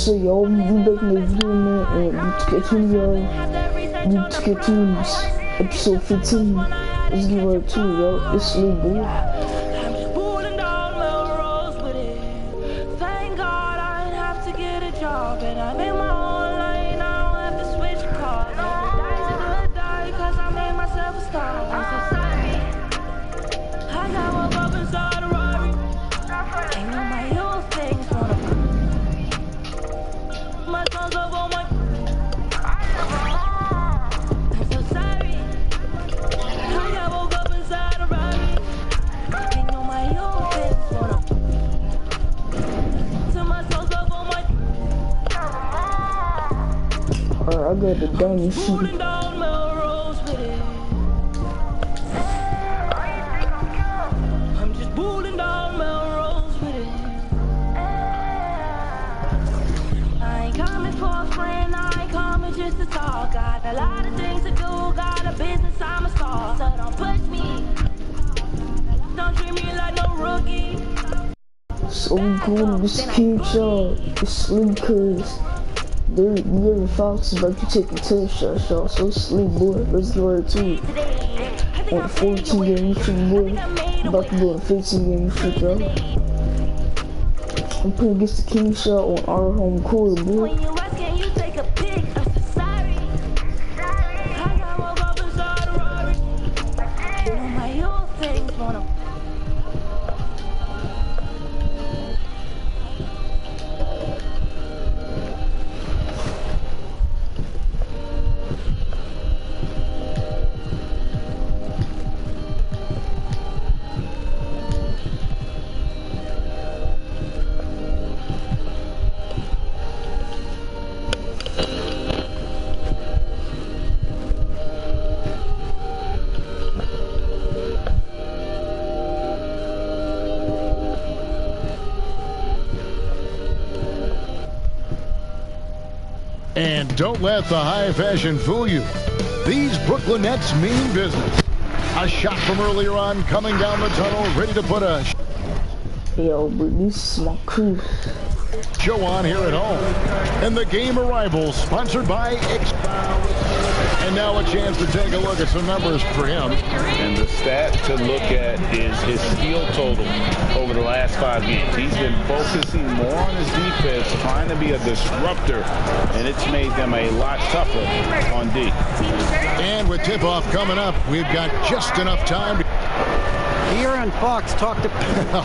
So y'all be back in the video, man, and you to get Tunes, episode 15. Let's get right to it, y'all. It's Slim Boy. I got the dynasty. I'm just pulling down Melrose with it. I ain't coming for a friend, I ain't coming just to talk. Got a lot of things to do, got a business, I'm a star. So don't push me, don't treat me like no rookie. So we going to this King Shaw, it's Slim Cuz. De'Aaron Fox is about to take a 10 shot, y'all. So Slim Boy, let's get right to it. On the 14 game streak, boy. About to go on 15 game streak, y'all. I'm playing against the King Shot on our home court, boy. And don't let the high fashion fool you. These Brooklyn Nets mean business. A shot from earlier on coming down the tunnel, ready to put a yo, but this is my crew. Show on here at home. And the game arrival sponsored by And now a chance to take a look at some numbers for him. And the stat to look at is his steal total over the last 5 games. He's been focusing more on his defense, trying to be a disruptor, and it's made them a lot tougher on D. And with tip-off coming up, we've got just enough time to De'Aaron Fox talked to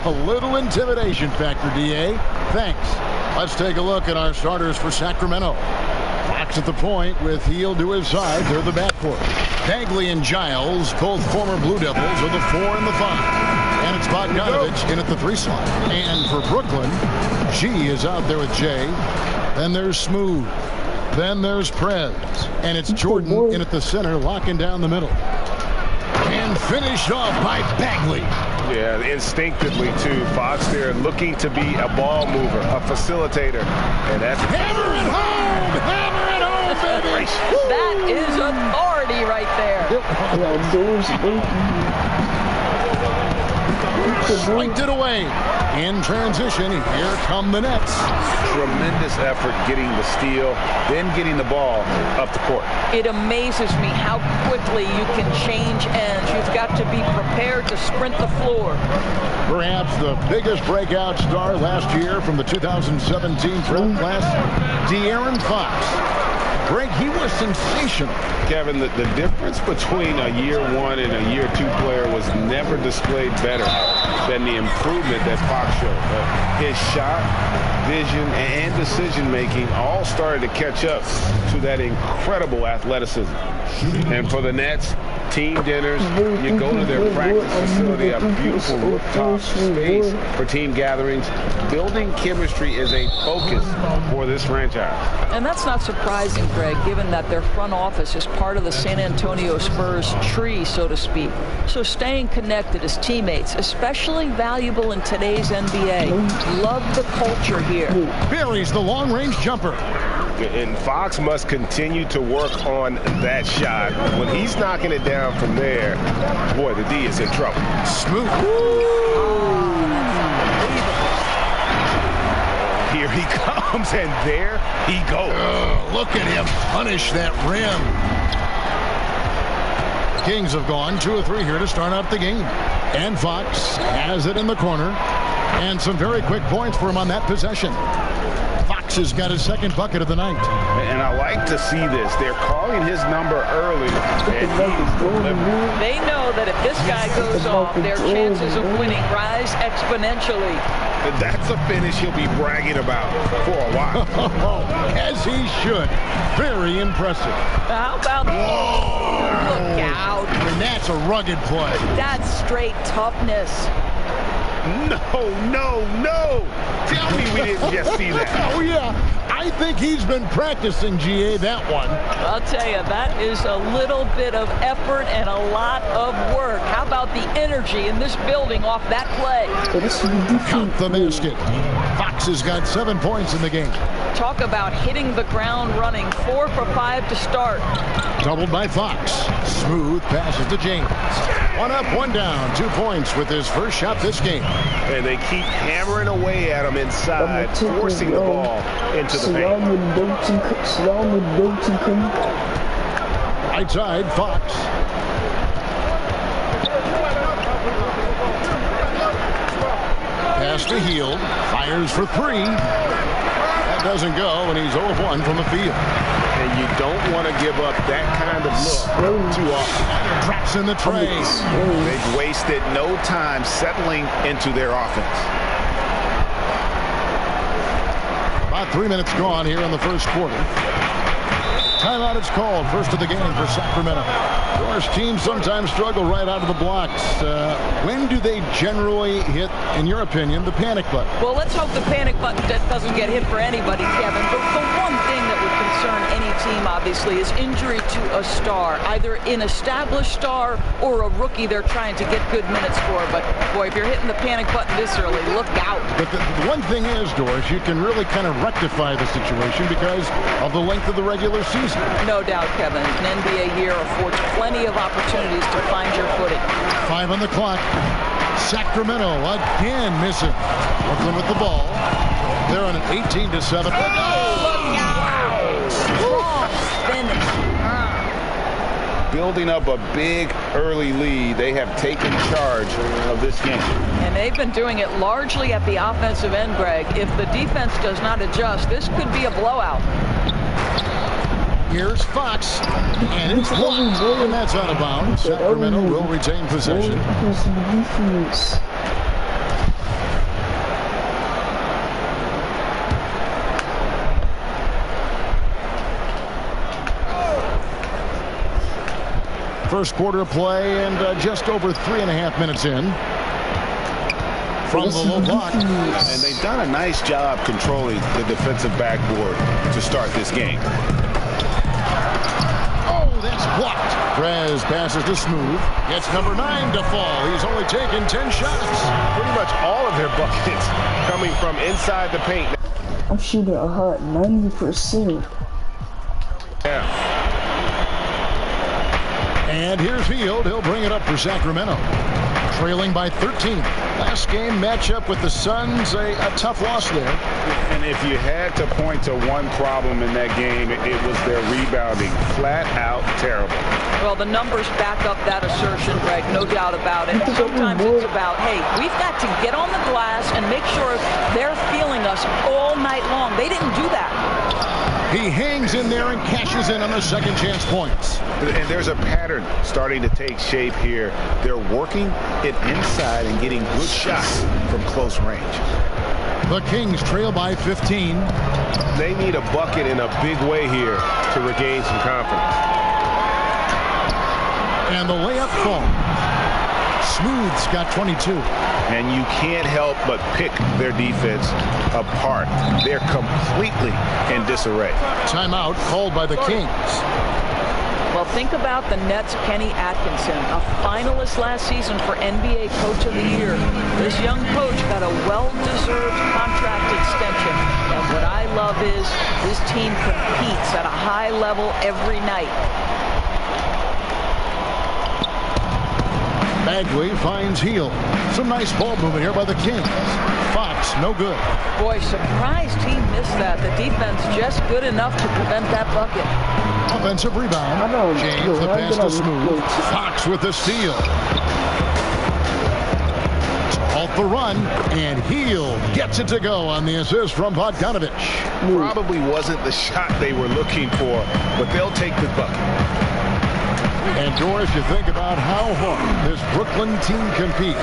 a little intimidation factor, DA. Thanks. Let's take a look at our starters for Sacramento. Fox at the point with Hield to his side. They're the backcourt. Bagley and Giles, both former Blue Devils, are the 4 and the 5. And it's Bogdanovich in at the 3 slot. And for Brooklyn, G is out there with Jay. Then there's Smooth. Then there's Prez. And it's Jordan in at the center, locking down the middle. And finished off by Bagley. Yeah, instinctively, too. Fox there looking to be a ball mover, a facilitator. And that's hammer it home! Hammer it home, baby! That is authority right there. Swiped it away. In transition, here come the Nets. Tremendous effort getting the steal, then getting the ball up the court. It amazes me how quickly you can change ends. You've got to be prepared to sprint the floor. Perhaps the biggest breakout star last year from the 2017 draft class, De'Aaron Fox. Greg, he was sensational. Kevin, the difference between a year 1 and a year 2 player was never displayed better than the improvement that Fox showed. His shot, vision, and decision-making all started to catch up to that incredible athleticism. And for the Nets, team dinners, you go to their practice facility, a beautiful rooftop space for team gatherings. Building chemistry is a focus for this franchise. And that's not surprising, Greg, given that their front office is part of the San Antonio Spurs tree, so to speak. So staying connected as teammates, especially valuable in today's NBA. Love the culture here. Buries the long-range jumper. And Fox must continue to work on that shot. When he's knocking it down from there, boy, the D is in trouble. Smooth. Here he comes, and there he goes. Look at him punish that rim. Kings have gone 2 of 3 here to start out the game. And Fox has it in the corner. And some very quick points for him on that possession. Fox has got his second bucket of the night. And I like to see this. They're calling his number early. They know that if this guy goes off, their chances of winning rise exponentially. That's a finish he'll be bragging about for a while. As he should. Very impressive. How about look out. I mean, that's a rugged play. That's straight toughness. No. Tell me we didn't just see that. Oh, yeah. I think he's been practicing, GA, that one. I'll tell you, that is a little bit of effort and a lot of work. How about the energy in this building off that play? Count the basket. Fox has got 7 points in the game. Talk about hitting the ground running. 4 for 5 to start. Doubled by Fox. Smooth passes to James. 1 up, 1 down. 2 points with his first shot this game. And they keep hammering away at him inside, forcing the ball into the paint. Right side, Fox. Pass to Hield. Fires for 3. That doesn't go, and he's 0-1 from the field. And you don't want to give up that kind of look too often. Drops in the tray. They've wasted no time settling into their offense. About 3 minutes gone here in the first quarter. Timeout is called. First of the game for Sacramento. Of course, teams sometimes struggle right out of the blocks. When do they generally hit, in your opinion, the panic button? Well, let's hope the panic button doesn't get hit for anybody, Kevin. But the one thing that would concern any team, obviously, is injury to a star, either an established star or a rookie they're trying to get good minutes for. But, boy, if you're hitting the panic button this early, look out. But the one thing is, Doris, you can really kind of rectify the situation because of the length of the regular season. No doubt, Kevin. An NBA year affords plenty of opportunities to find your footing. 5 on the clock. Sacramento again missing. Brooklyn with the ball. They're on an 18-7. Look out! Strong finish. Building up a big early lead, they have taken charge of this game. And they've been doing it largely at the offensive end, Greg. If the defense does not adjust, this could be a blowout. Here's Fox, and it's blocked, and that's out of bounds. Sacramento will retain possession. First quarter of play, and just over 3.5 minutes in. From the low block. And they've done a nice job controlling the defensive backboard to start this game. That's blocked. Prez passes to Smooth. Gets number 9 to fall. He's only taken 10 shots. Pretty much all of their buckets coming from inside the paint. I'm shooting a hot 90%. Yeah. And here's Hield. He'll bring it up for Sacramento. Trailing by 13. Last game matchup with the Suns, a tough loss there. And if you had to point to one problem in that game, it was their rebounding. Flat out terrible. Well, the numbers back up that assertion, Greg, no doubt about it. Sometimes it's about, hey, we've got to get on the glass and make sure they're feeling us all night long. They didn't do that. He hangs in there and cashes in on the second chance points. And there's a pattern starting to take shape here. They're working it inside and getting good shots from close range. The Kings trail by 15. They need a bucket in a big way here to regain some confidence. And the layup fall. Smooth's got 22. And you can't help but pick their defense apart. They're completely in disarray. Timeout called by the Kings. Well, think about the Nets' Kenny Atkinson, a finalist last season for NBA Coach of the Year. This young coach got a well-deserved contract extension. And what I love is this team competes at a high level every night. Bagley finds Hield. Some nice ball movement here by the Kings. Fox, no good. Boy, surprised he missed that. The defense just good enough to prevent that bucket. Offensive rebound. James, the pass to Smooth. Fox with the steal. Off the run, and Hield gets it to go on the assist from Bogdanovich. Probably wasn't the shot they were looking for, but they'll take the bucket. And Doris, you think about how hard this Brooklyn team competes.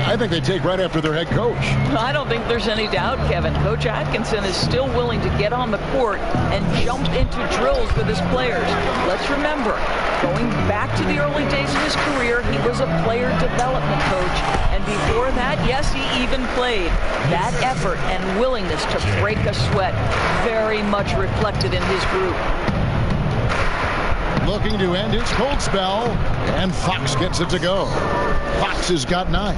I think they take right after their head coach. I don't think there's any doubt, Kevin. Coach Atkinson is still willing to get on the court and jump into drills with his players. Let's remember, going back to the early days of his career, he was a player development coach. And before that, yes, he even played. That effort and willingness to break a sweat very much reflected in his group. Looking to end his cold spell, and Fox gets it to go. Fox has got 9.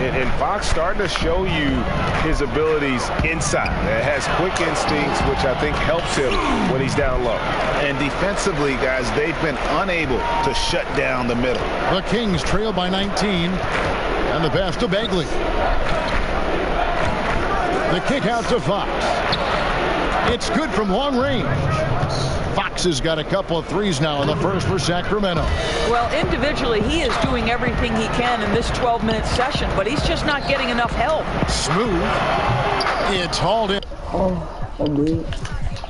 And Fox starting to show you his abilities inside. It has quick instincts, which I think helps him when he's down low. And defensively, guys, they've been unable to shut down the middle. The Kings trail by 19, and the pass to Bagley. The kick out to Fox. It's good from long range. Fox has got a couple of threes now in the first for Sacramento. Well, individually, he is doing everything he can in this 12-minute session, but he's just not getting enough help. Smooth. It's hauled in.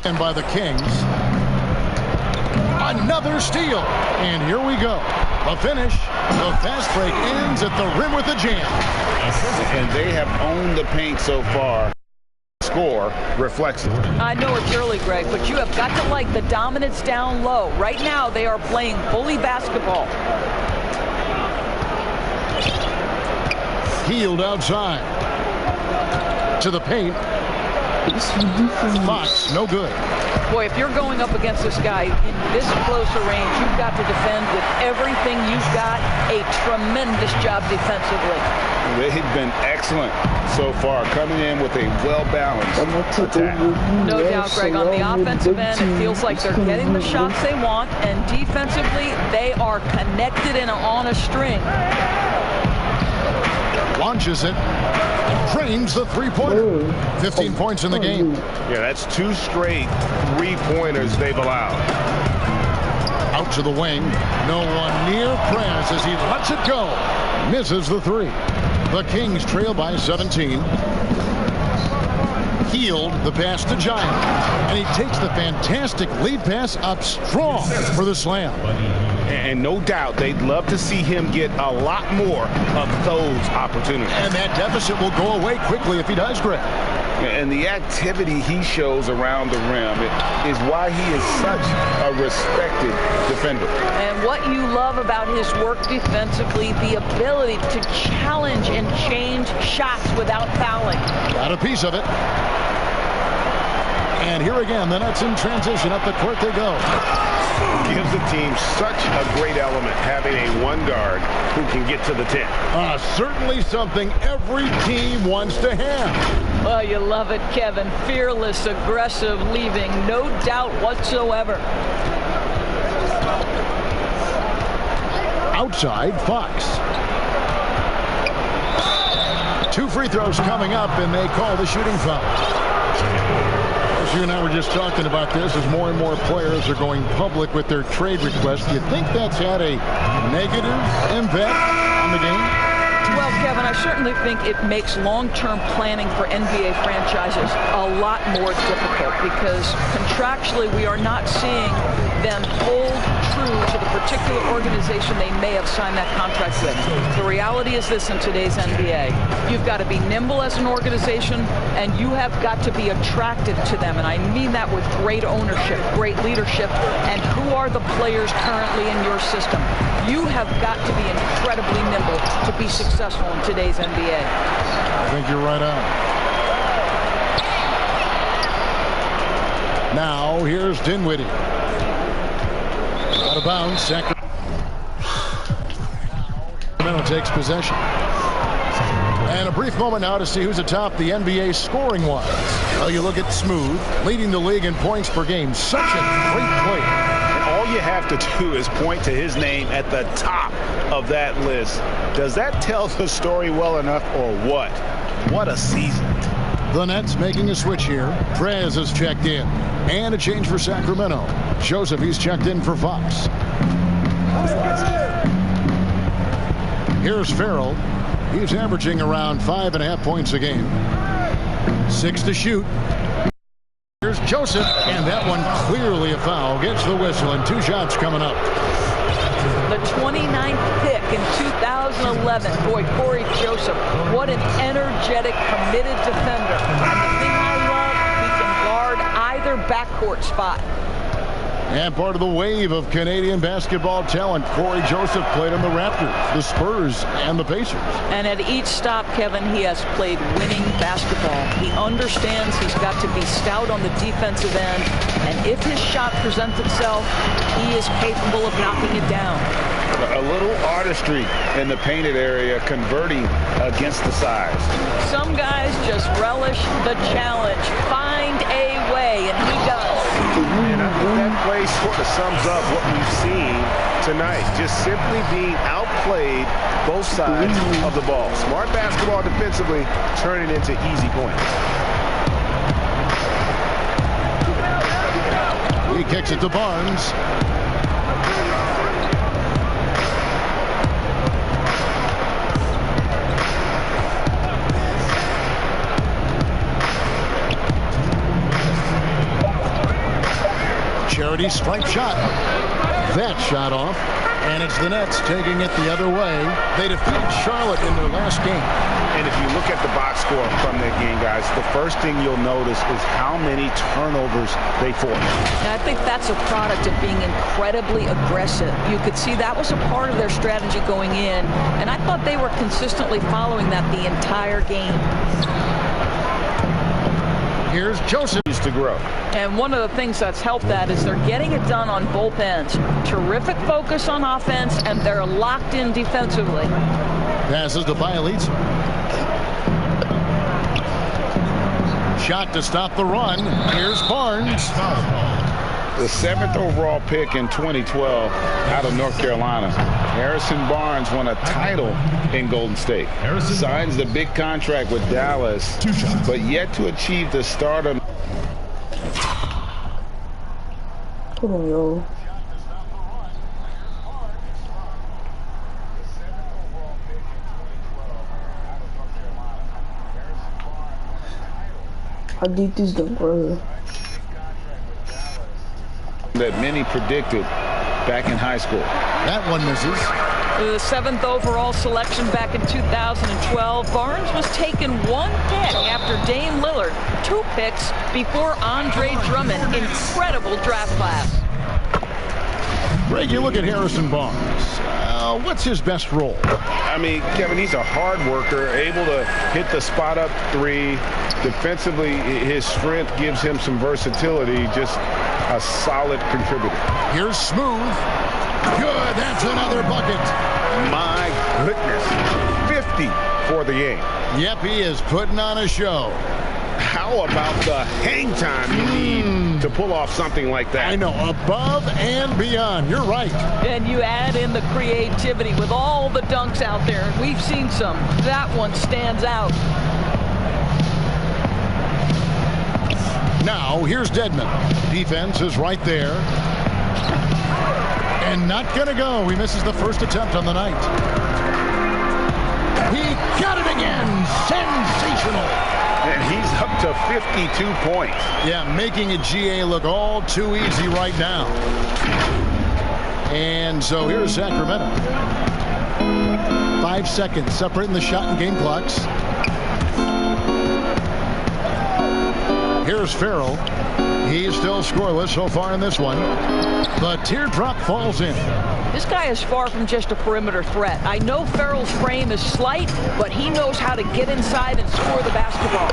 And by the Kings. Another steal. And here we go. The finish. The fast break ends at the rim with a jam. And they have owned the paint so far. Score reflects it. I know it's early, Greg, but you have got to like the dominance down low. Right now, they are playing bully basketball. Hield outside. To the paint. Fox, no good. Boy, if you're going up against this guy in this close a range, you've got to defend with everything you've got. A tremendous job defensively. They've been excellent so far, coming in with a well-balanced attack. No doubt, Greg. On the offensive end, it feels like they're getting the shots they want, and defensively, they are connected and on a string. Launches it. Frames the three-pointer. 15 points in the game. Yeah, that's 2 straight three-pointers they've allowed. Out to the wing. No one near press as he lets it go. Misses the 3. The Kings trail by 17. Hield the pass to Giant. And he takes the fantastic lead pass up strong for the slam. And no doubt they'd love to see him get a lot more of those opportunities. And that deficit will go away quickly if he does, Greg. And the activity he shows around the rim is why he is such a respected defender. And what you love about his work defensively, the ability to challenge and change shots without fouling. Got a piece of it. And here again, the Nets in transition. Up the court they go. Gives the team such a great element having a one guard who can get to the 10. Certainly something every team wants to have. Oh, you love it, Kevin. Fearless, aggressive, leaving no doubt whatsoever. Outside, Fox. 2 free throws coming up, and they call the shooting foul. You and I were just talking about this as more and more players are going public with their trade requests. Do you think that's had a negative impact on the game? Well, Kevin, I certainly think it makes long-term planning for NBA franchises a lot more difficult because contractually we are not seeing them hold true to the particular organization they may have signed that contract with. The reality is this in today's NBA. You've got to be nimble as an organization, and you have got to be attracted to them. And I mean that with great ownership, great leadership, and who are the players currently in your system. You have got to be incredibly nimble to be successful in today's NBA. I think you're right on. Now, here's Dinwiddie. Out of bounds, Sacramento takes possession. And a brief moment now to see who's atop the NBA scoring-wise. Well, you look at Smooth, leading the league in points per game. Such a great player. All you have to do is point to his name at the top of that list. Does that tell the story well enough or what? What a season. The Nets making a switch here. Trez has checked in. And a change for Sacramento. Joseph, he's checked in for Fox. Here's Farrell. He's averaging around 5.5 points a game. 6 to shoot. Here's Joseph, and that one clearly a foul. Gets the whistle, and 2 shots coming up. The 29th pick in 2011. Boy, Corey Joseph, what an energetic, committed defender. And the thing I love, he can guard either backcourt spot. And part of the wave of Canadian basketball talent, Corey Joseph played on the Raptors, the Spurs, and the Pacers. And at each stop, Kevin, he has played winning basketball. He understands he's got to be stout on the defensive end, and if his shot presents itself, he is capable of knocking it down. A little artistry in the painted area, converting against the size. Some guys just relish the challenge. Find a way, and he does. And I think that play sort of sums up what we've seen tonight. Just simply being outplayed both sides of the ball. Smart basketball defensively, turning into easy points. He kicks it to Barnes. Charity stripe shot. That shot off, and it's the Nets taking it the other way. They defeated Charlotte in their last game. And if you look at the box score from that game, guys, the first thing you'll notice is how many turnovers they forced. And I think that's a product of being incredibly aggressive. You could see that was a part of their strategy going in, and I thought they were consistently following that the entire game. Here's Joseph. To grow. And one of the things that's helped that is they're getting it done on both ends. Terrific focus on offense, and they're locked in defensively. Passes to Bielitsa. Shot to stop the run. Here's Barnes. The 7th overall pick in 2012 out of North Carolina. Harrison Barnes won a title in Golden State. Signs the big contract with Dallas, but yet to achieve the stardom. Hold on, yo. How deep is the word? That many predicted back in high school. That one misses. The 7th overall selection back in 2012. Barnes was taken 1 pick after Dame Lillard. 2 picks before Andre Drummond. Incredible draft class. Greg, you look at Harrison Barnes. What's his best role? I mean, Kevin, he's a hard worker, able to hit the spot up 3. Defensively, his strength gives him some versatility. Just a solid contributor. Here's Smooth. Good, that's another bucket. My goodness, 50 for the game. Yep, he is putting on a show. How about the hang time you need to pull off something like that? I know, above and beyond. You're right. And you add in the creativity with all the dunks out there. And we've seen some. That one stands out. Now, here's Dedmon. Defense is right there. And not going to go. He misses the first attempt on the night. He got it again. Sensational. And he's up to 52 points. Yeah, making a GA look all too easy right now. And so here's Sacramento. 5 seconds separating the shot and game clocks. Here's Farrell. He's still scoreless so far in this one. The teardrop falls in. This guy is far from just a perimeter threat. I know Farrell's frame is slight, but he knows how to get inside and score the basketball.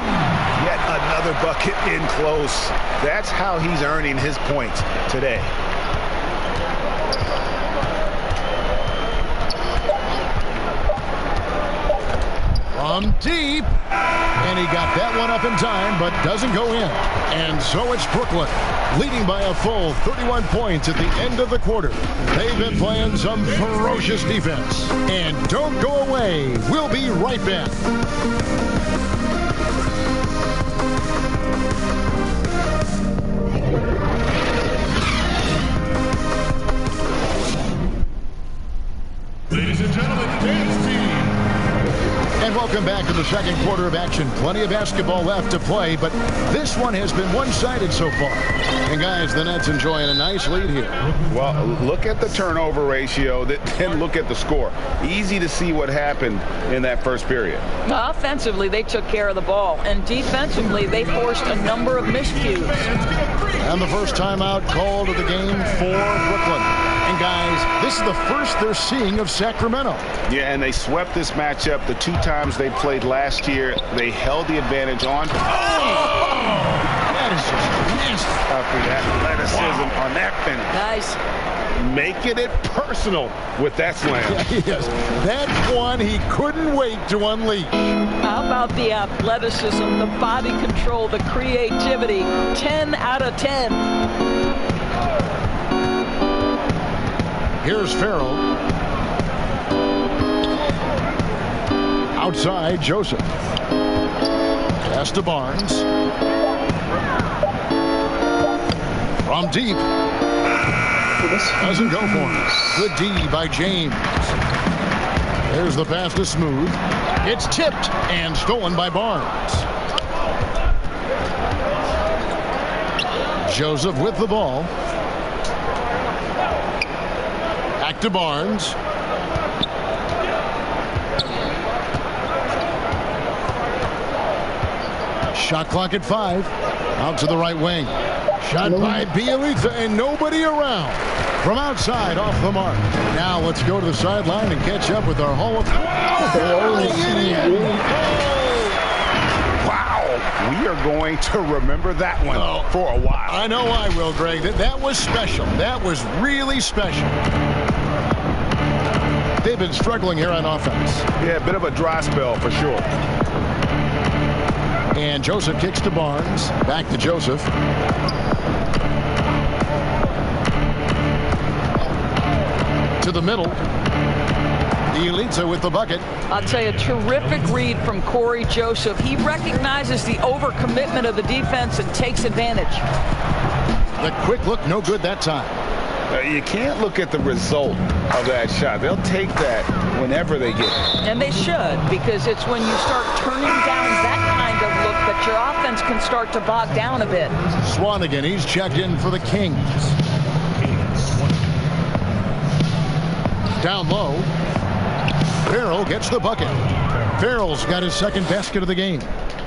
Yet another bucket in close. That's how he's earning his points today. from deep. And he got that one up in time, but doesn't go in. And so it's Brooklyn, leading by a full 31 points at the end of the quarter. They've been playing some ferocious defense. And don't go away. We'll be right back. Ladies and gentlemen, dance team. And welcome back to the second quarter of action. Plenty of basketball left to play, but this one has been one-sided so far. And guys, the Nets enjoying a nice lead here. Well, look at the turnover ratio, then look at the score. Easy to see what happened in that first period. Offensively, they took care of the ball, and defensively, they forced a number of miscues. And the first timeout called of the game for Brooklyn. And guys, this is the first they're seeing of Sacramento. Yeah, and they swept this matchup the 2 times they played last year. They held the advantage on. That is just nasty. After that athleticism on that finish. Nice. Making it personal with that slam. Yes, that's one he couldn't wait to unleash. How about the athleticism, the body control, the creativity? 10 out of 10. Here's Farrell. Outside, Joseph. Pass to Barnes. From deep. Doesn't go for him. Good D by James. There's the pass to Smooth. It's tipped and stolen by Barnes. Joseph with the ball. Back to Barnes. Shot clock at 5. Out to the right wing. Shot by Bjelica and nobody around. From outside, off the mark. Now let's go to the sideline and catch up with our Hall of Fame. Wow. We are going to remember that one for a while. I know I will, Greg. That was special. That was really special. They've been struggling here on offense. Yeah, a bit of a dry spell for sure. And Joseph kicks to Barnes. Back to Joseph. To the middle. Bjelica with the bucket. I'll tell you, a terrific read from Corey Joseph. He recognizes the overcommitment of the defense and takes advantage. The quick look, no good that time. You can't look at the result of that shot. They'll take that whenever they get it. And they should, because it's when you start turning down that kind of look that your offense can start to bog down a bit. Swanigan, he's checked in for the Kings. Down low. Farrell gets the bucket. Farrell's got his second basket of the game.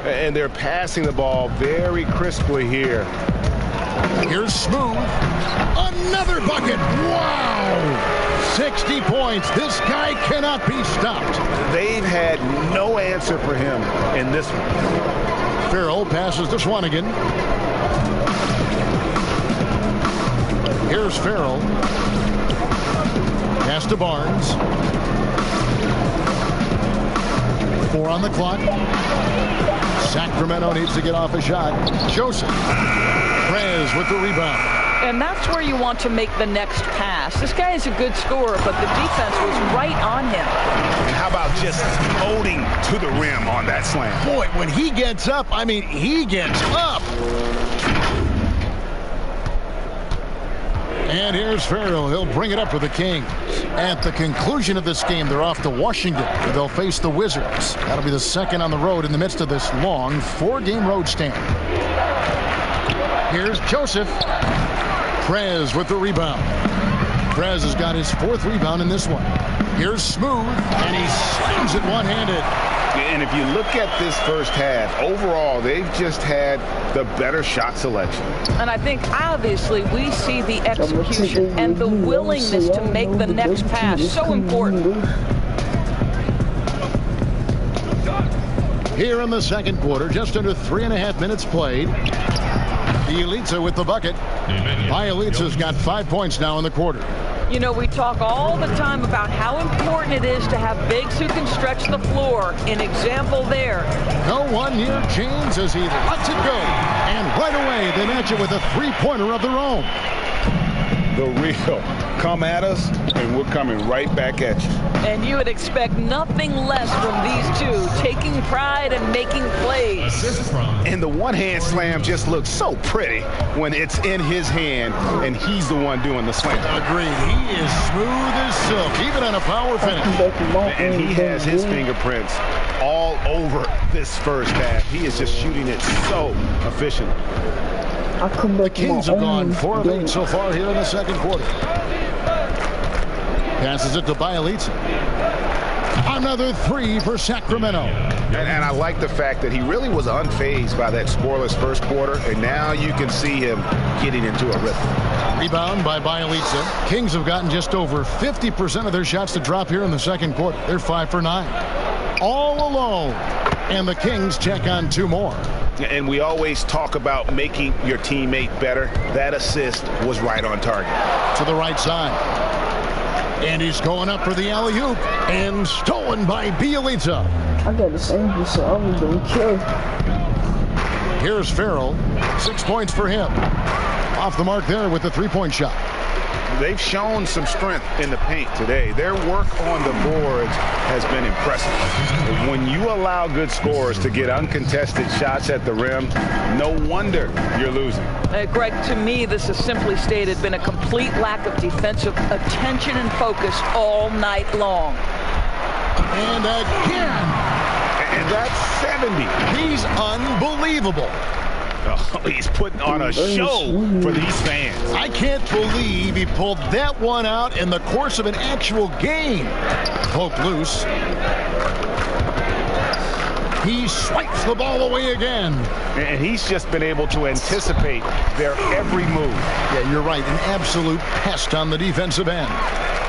And they're passing the ball very crisply here. Here's Smooth. Another bucket. Wow. 60 points. This guy cannot be stopped. They've had no answer for him in this one. Farrell passes to Swanigan. Here's Farrell. Pass to Barnes. 4 on the clock. Sacramento needs to get off a shot. Joseph. Prez with the rebound. And that's where you want to make the next pass. This guy is a good scorer, but the defense was right on him. And how about just floating to the rim on that slam? Boy, when he gets up, I mean, he gets up. And here's Farrell. He'll bring it up for the Kings. At the conclusion of this game, they're off to Washington, where they'll face the Wizards. That'll be the second on the road in the midst of this long 4-game road stand. Here's Joseph. Prez with the rebound. Prez has got his 4th rebound in this one. Here's Smooth, and he slams it one-handed. And if you look at this first half, overall, they've just had the better shot selection. And I think, obviously, we see the execution and the willingness to make the next pass so important. Here in the second quarter, just under 3.5 minutes played. Bjelica with the bucket. Bjelica's got 5 points now in the quarter. You know, we talk all the time about how important it is to have bigs who can stretch the floor. An example there. No one near James as he lets it go. And right away, they match it with a three-pointer of their own. The real. Come at us, and we're coming right back at you. And you would expect nothing less from these two, taking pride and making plays. And the one-hand slam just looks so pretty when it's in his hand, and he's the one doing the slam. Agreed. He is smooth as silk, even on a power finish. And he has his fingerprints all over this first half. He is just shooting it so efficiently. The Kings have gone 4 of 8 so far here in the second quarter. Passes it to Bjelica. Another three for Sacramento. And I like the fact that he really was unfazed by that scoreless first quarter, and now you can see him getting into a rhythm. Rebound by Bjelica. Kings have gotten just over 50% of their shots to drop here in the second quarter. They're 5 for 9. All alone. And the Kings check on 2 more. And we always talk about making your teammate better. That assist was right on target. To the right side. And he's going up for the alley-oop. And stolen by Bjelica. I got the same so I was going to kill. Here's Farrell. 6 points for him. Off the mark there with the three-point shot. They've shown some strength in the paint today. Their work on the boards has been impressive. When you allow good scorers to get uncontested shots at the rim, no wonder you're losing. Greg, to me, this has simply stated been a complete lack of defensive attention and focus all night long. And again. And that's 70. He's unbelievable. Oh, he's putting on a show for these fans. I can't believe he pulled that one out in the course of an actual game. Poke loose. He swipes the ball away again. And he's just been able to anticipate their every move. Yeah, you're right. An absolute pest on the defensive end.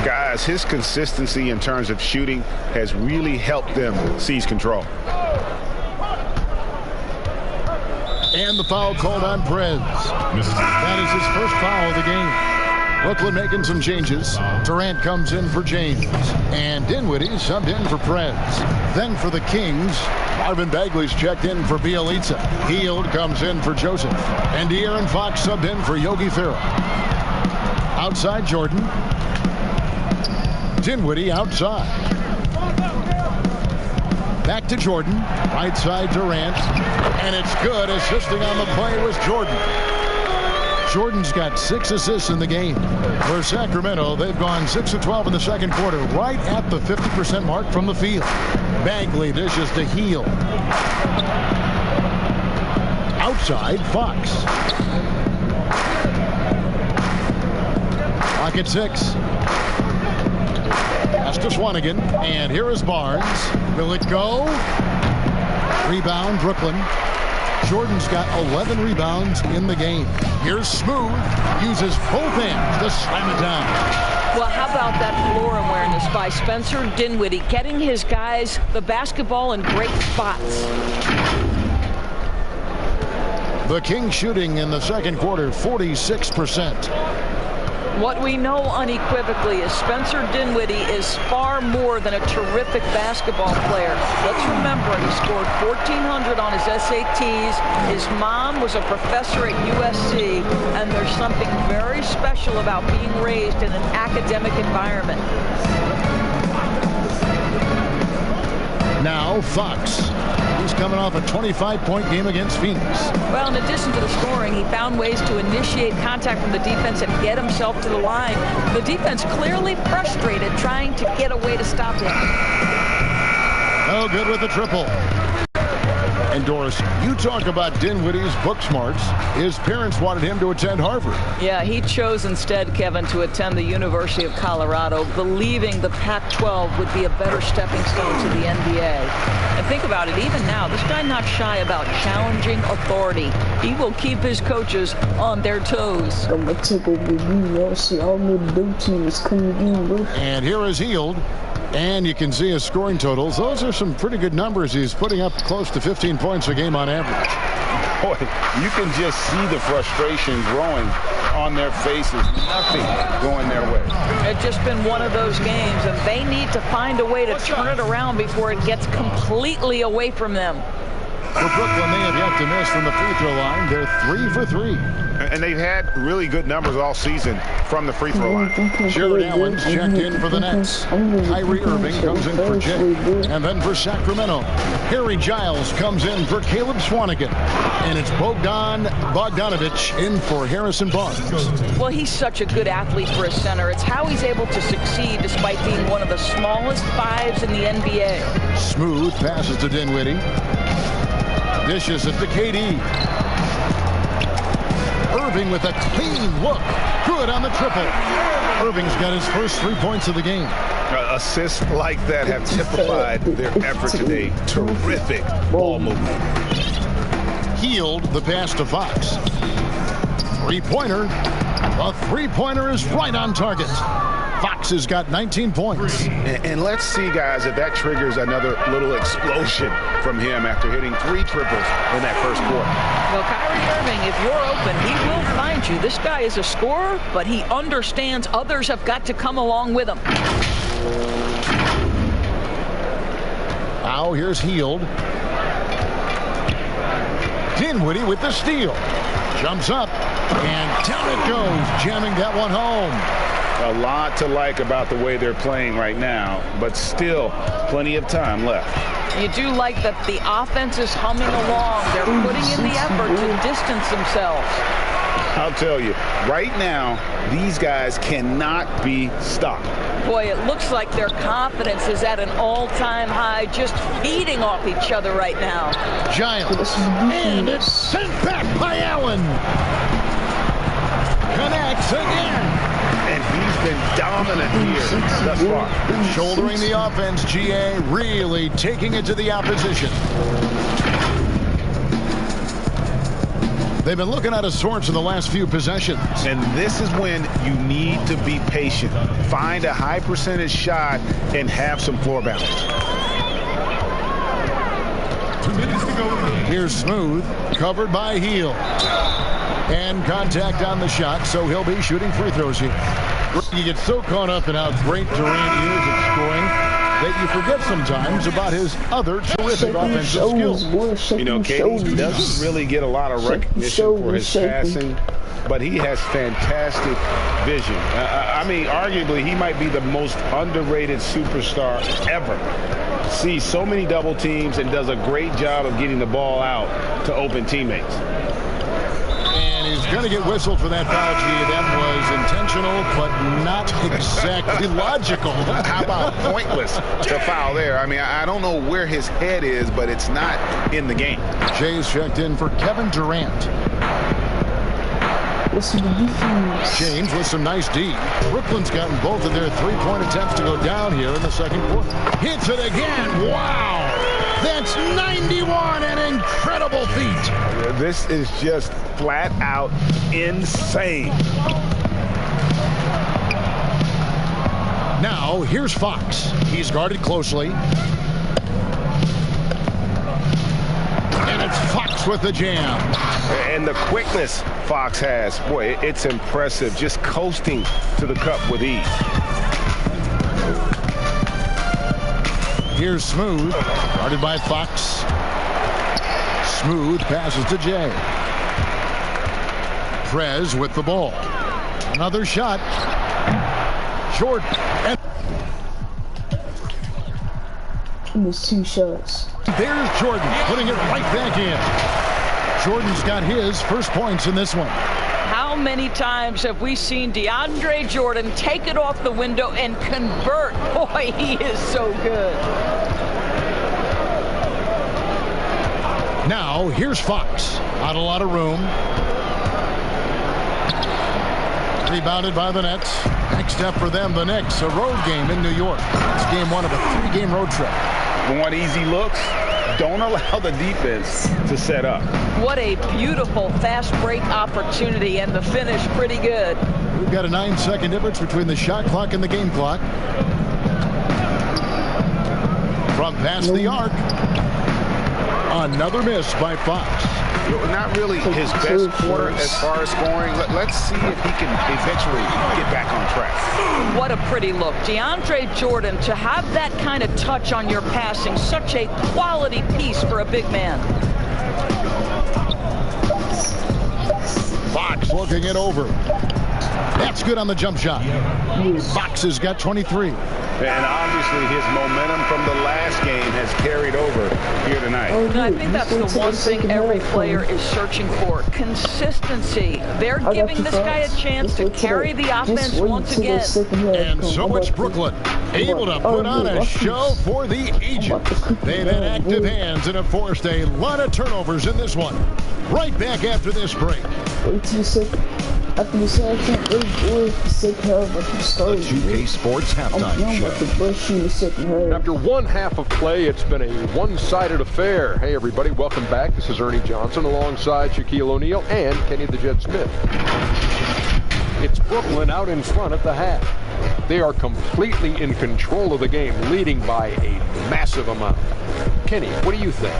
Guys, his consistency in terms of shooting has really helped them seize control. And the foul called on Perez. That is his first foul of the game. Brooklyn making some changes. Durant comes in for James. And Dinwiddie subbed in for Perez. Then for the Kings, Marvin Bagley's checked in for Bjelica. Hield comes in for Joseph. And De'Aaron Fox subbed in for Yogi Ferrell. Outside Jordan. Dinwiddie outside. Back to Jordan. Right side Durant. And it's good. Assisting on the play was Jordan. Jordan's got 6 assists in the game. For Sacramento, they've gone 6 of 12 in the second quarter, right at the 50% mark from the field. Bagley dishes to Hield. Outside, Fox. Clock at 6. Pass to Swanigan. And here is Barnes. Will it go? Rebound, Brooklyn. Jordan's got 11 rebounds in the game. Here's Smooth. Uses both hands to slam it down. Well, how about that floor awareness by Spencer Dinwiddie, getting his guys the basketball in great spots. The Kings shooting in the second quarter, 46%. What we know unequivocally is Spencer Dinwiddie is far more than a terrific basketball player. Let's remember, he scored 1,400 on his SATs. His mom was a professor at USC, and there's something very special about being raised in an academic environment. Now Fox. He's coming off a 25-point game against Phoenix. Well, in addition to the scoring, he found ways to initiate contact from the defense and get himself to the line. The defense clearly frustrated trying to get a way to stop him. Oh, good with the triple. And Doris, you talk about Dinwiddie's book smarts. His parents wanted him to attend Harvard. Yeah, he chose instead, Kevin, to attend the University of Colorado, believing the Pac-12 would be a better stepping stone to the NBA. And think about it, even now, this guy's not shy about challenging authority. He will keep his coaches on their toes. I'm gonna take over you, y'all. See, all the blue team is coming in, bro. And here is Hield. And you can see his scoring totals. Those are some pretty good numbers. He's putting up close to 15 points a game on average. Boy, you can just see the frustration growing on their faces. Nothing going their way. It's just been one of those games, and they need to find a way to turn it around before it gets completely away from them. For Brooklyn, they have yet to miss from the free throw line. They're 3 for 3. And they've had really good numbers all season from the free throw line. Jared Allen's checked in for the Nets. Kyrie Irving comes in for Jay. And then for Sacramento, Harry Giles comes in for Caleb Swanigan. And it's Bogdan Bogdanovic in for Harrison Barnes. Well, he's such a good athlete for a center. It's how he's able to succeed despite being one of the smallest fives in the NBA. Smooth passes to Dinwiddie. Dishes it to KD. Irving with a clean look. Good on the triple. Irving's got his first 3 points of the game. Assists like that have typified their effort today. Terrific ball movement. Healed the pass to Fox. Three-pointer. The three-pointer is right on target. Fox has got 19 points. And let's see, guys, if that triggers another little explosion from him after hitting 3 triples in that first quarter. Well, Kyrie Irving, if you're open, he will find you. This guy is a scorer, but he understands others have got to come along with him. Now here's Hield. Dinwiddie with the steal. Jumps up, and down it goes, jamming that one home. A lot to like about the way they're playing right now, but still plenty of time left. You do like that the offense is humming along. They're putting in the effort to distance themselves. I'll tell you, right now, these guys cannot be stopped. Boy, it looks like their confidence is at an all-time high, just feeding off each other right now. Giles, and it's sent back by Allen. Connects again. And he's been dominant here thus far. Shouldering the offense, GA really taking it to the opposition. They've been looking out of sorts in the last few possessions. And this is when you need to be patient. Find a high percentage shot and have some floor balance. 2 minutes to go. Here's Smooth, covered by Hield. And contact on the shot, so he'll be shooting free throws here. You get so caught up in how great Durant is at scoring that you forget sometimes about his other terrific offensive skills. You know, KD doesn't really get a lot of recognition for his passing, but he has fantastic vision. I mean, arguably, he might be the most underrated superstar ever. Sees so many double teams and does a great job of getting the ball out to open teammates. He's going to get whistled for that foul, G. That was intentional, but not exactly logical. How about pointless to foul there? I mean, I don't know where his head is, but it's not in the game. Jay's checked in for Kevin Durant. James with some nice D. Brooklyn's gotten both of their three-point attempts to go down here in the second quarter. Hits it again. Wow. That's 91, an incredible feat. This is just flat out insane. Now, here's Fox. He's guarded closely. And it's Fox with the jam. And the quickness Fox has, boy, it's impressive. Just coasting to the cup with ease. Here's Smooth, guarded by Fox. Smooth passes to Jay. Prez with the ball. Another shot. Jordan. He missed 2 shots. There's Jordan putting it right back in. Jordan's got his first points in this one. How many times have we seen DeAndre Jordan take it off the window and convert? Boy, he is so good. Now, here's Fox. Not a lot of room. Rebounded by the Nets. Next step for them, the Knicks, a road game in New York. It's game 1 of a 3-game road trip. Want easy looks? Don't allow the defense to set up. What a beautiful fast break opportunity, and the finish pretty good. We've got a 9-second difference between the shot clock and the game clock. From past the arc. Another miss by Fox. Not really his best quarter as far as scoring. Let's see if he can eventually get back on track. What a pretty look. DeAndre Jordan, to have that kind of touch on your passing, such a quality piece for a big man. Fox looking it over. That's good on the jump shot. Fox has got 23. And obviously his momentum from the last game has carried over here tonight. And I think that's the one thing every player is searching for. Consistency. They're giving this guy a chance to carry the offense once again. And so it's Brooklyn, able to put on a show for the agent. They've had active hands and have forced a lot of turnovers in this one. Right back after this break. Wait till the second. After the second, the second half of the start. The 2K Sports halftime show. After one half of play, it's been a one-sided affair. Hey, everybody, welcome back. This is Ernie Johnson alongside Shaquille O'Neal and Kenny the Jet Smith. It's Brooklyn out in front at the half. They are completely in control of the game, leading by a massive amount. Kenny, what do you think?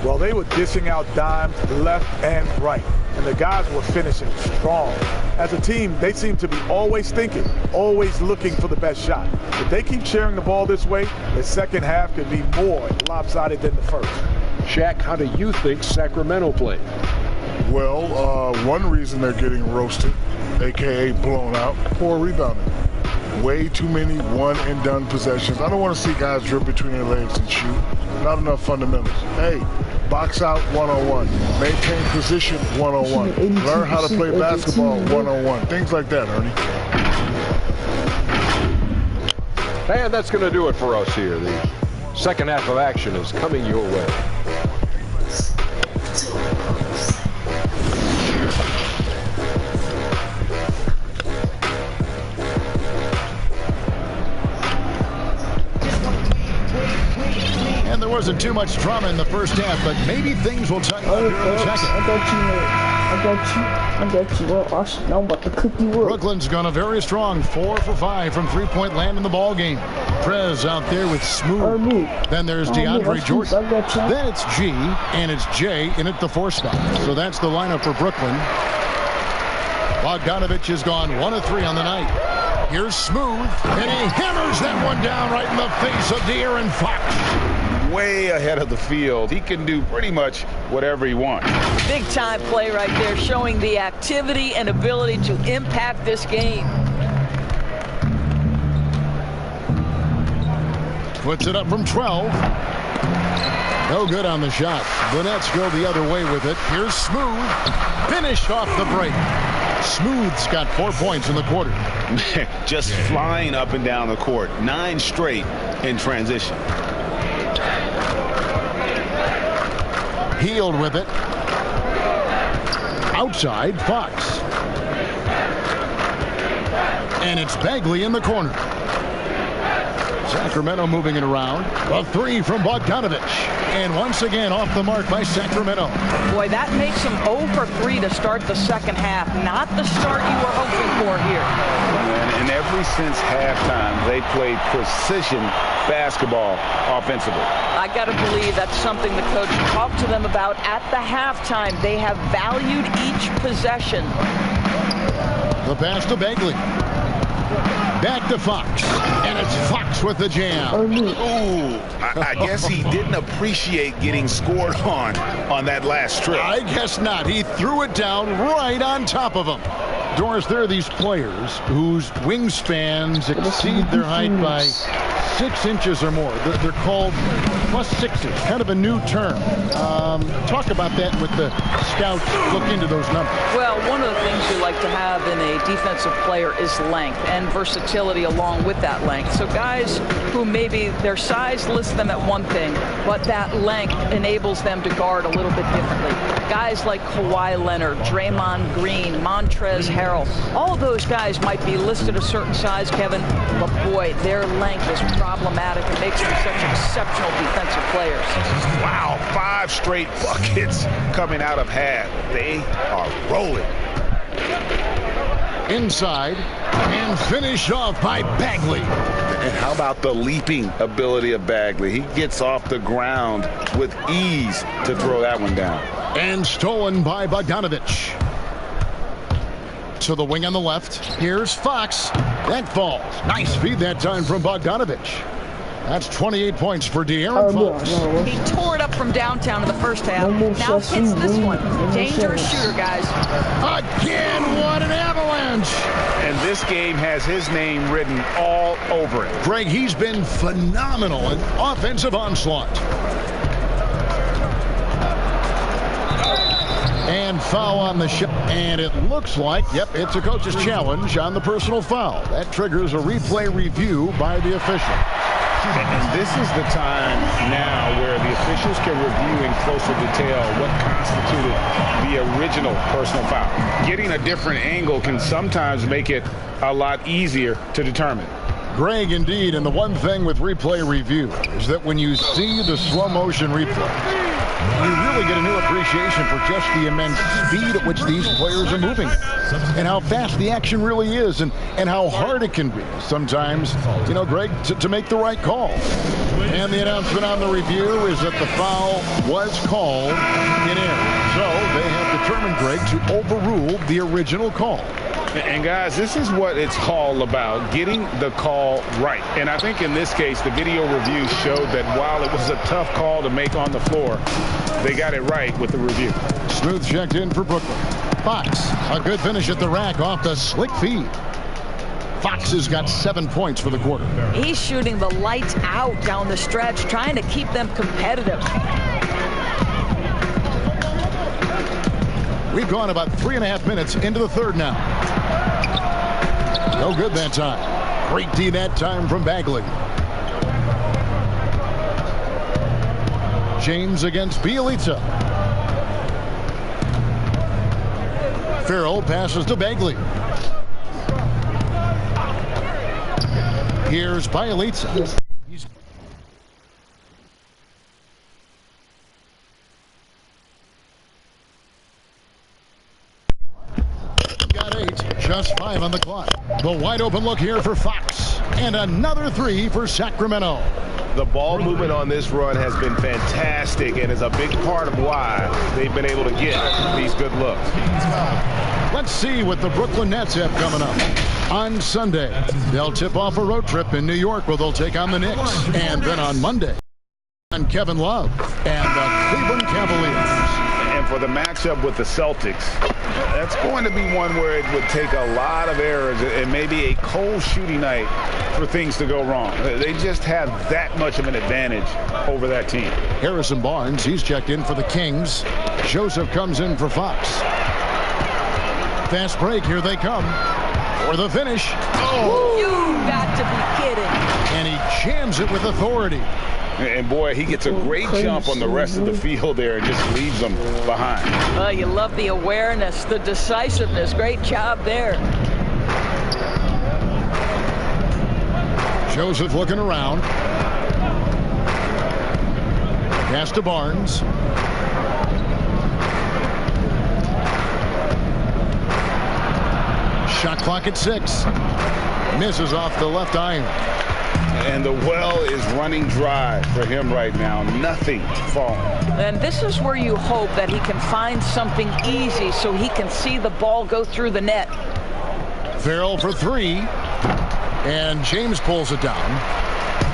Well, they were dishing out dimes left and right, and the guys were finishing strong. As a team, they seem to be always thinking, always looking for the best shot. If they keep sharing the ball this way, the second half could be more lopsided than the first. Shaq, how do you think Sacramento played? Well, one reason they're getting roasted, a.k.a. blown out, poor rebounding. Way too many one-and-done possessions. I don't want to see guys dribble between their legs and shoot. Not enough fundamentals. Hey, box out one-on-one. Maintain position one-on-one. Learn how to play basketball one-on-one. Things like that, Ernie. And that's going to do it for us here. The second half of action is coming your way. And there wasn't too much drama in the first half, but maybe things will tighten up here in the second. I got you. Well, Austin, I'm about to cook you up. Brooklyn's gone a very strong 4 for 5 from three-point land in the ball game. Prez out there with Smooth. Then there's DeAndre Jordan. Then it's G, and it's J in at the 4 spot. So that's the lineup for Brooklyn. Bogdanovich has gone 1 of 3 on the night. Here's Smooth, and he hammers that one down right in the face of De'Aaron Fox. Way ahead of the field. He can do pretty much whatever he wants. Big time play right there, showing the activity and ability to impact this game. Puts it up from 12. No good on the shot. The Nets go the other way with it. Here's Smooth. Finished off the break. Smooth's got 4 points in the quarter. Just flying up and down the court. 9 straight in transition. Healed with it. Outside, Fox. And it's Bagley in the corner. Sacramento moving it around. A 3 from Bogdanovich. And once again off the mark by Sacramento. Boy, that makes them 0 for 3 to start the second half. Not the start you were hoping for here. And ever since halftime, they played precision basketball offensively. I got to believe that's something the coach talked to them about at the halftime. They have valued each possession. The pass to Bagley. Back to Fox. And it's Fox with the jam. Ooh, I guess he didn't appreciate getting scored on that last trip. I guess not. He threw it down right on top of him. Doris, there are these players whose wingspans exceed their height by 6 inches or more. They're called +6s, kind of a new term. Talk about that with the scouts look into those numbers. Well, one of the things you like to have in a defensive player is length and versatility along with that length. So guys who maybe their size lists them at one thing, but that length enables them to guard a little bit differently. Guys like Kawhi Leonard, Draymond Green, Montrezl Harrell, all of those guys might be listed a certain size, Kevin, but boy, their length is problematic and makes them such exceptional defensive players. Wow, 5 straight buckets coming out of half. They are rolling. Inside and finished off by Bagley. And how about the leaping ability of Bagley? He gets off the ground with ease to throw that one down. And stolen by Bogdanovich. To the wing on the left. Here's Fox. That falls. Nice feed that time from Bogdanovich. That's 28 points for De'Aaron Fox. He tore it up from downtown in the first half. Now hits this one. Dangerous shooter, guys. Again, what an avalanche. And this game has his name written all over it. Greg, he's been phenomenal in offensive onslaught. And foul on the shot. And it looks like, yep, it's a coach's challenge on the personal foul. That triggers a replay review by the official. And this is the time now where the officials can review in closer detail what constituted the original personal foul. Getting a different angle can sometimes make it a lot easier to determine. Greg, indeed, and the one thing with replay review is that when you see the slow motion replay, you really get a new appreciation for just the immense speed at which these players are moving and how fast the action really is and how hard it can be sometimes, you know, Greg, to make the right call. And the announcement on the review is that the foul was called in error. So they have determined, Greg, to overrule the original call. And guys, this is what it's all about, getting the call right. And I think in this case, the video review showed that while it was a tough call to make on the floor, they got it right with the review. Smooth checked in for Brooklyn. Fox, a good finish at the rack off the slick feed. Fox has got 7 points for the quarter. He's shooting the lights out down the stretch, trying to keep them competitive. We've gone about 3.5 minutes into the third now. No good that time. Great D that time from Bagley. James against Bjelica. Farrell passes to Bagley. Here's Bjelica. Just 5 on the clock. The wide open look here for Fox. And another 3 for Sacramento. The ball movement on this run has been fantastic and is a big part of why they've been able to get these good looks. Let's see what the Brooklyn Nets have coming up. On Sunday, they'll tip off a road trip in New York where they'll take on the Knicks. And then on Monday, on Kevin Love and the Cleveland Cavaliers. And for the matchup with the Celtics, that's going to be one where it would take a lot of errors and maybe a cold shooting night for things to go wrong. They just have that much of an advantage over that team. Harrison Barnes, he's checked in for the Kings. Joseph comes in for Fox. Fast break, here they come. For the finish. Oh! You got to be kidding. And he jams it with authority. And boy, he gets a great jump on the rest of the field there and just leaves them behind. You love the awareness, the decisiveness. Great job there. Joseph looking around. Pass to Barnes. Shot clock at 6. Misses off the left iron. And the well is running dry for him right now. Nothing falling. And this is where you hope that he can find something easy so he can see the ball go through the net. Farrell for 3. And James pulls it down.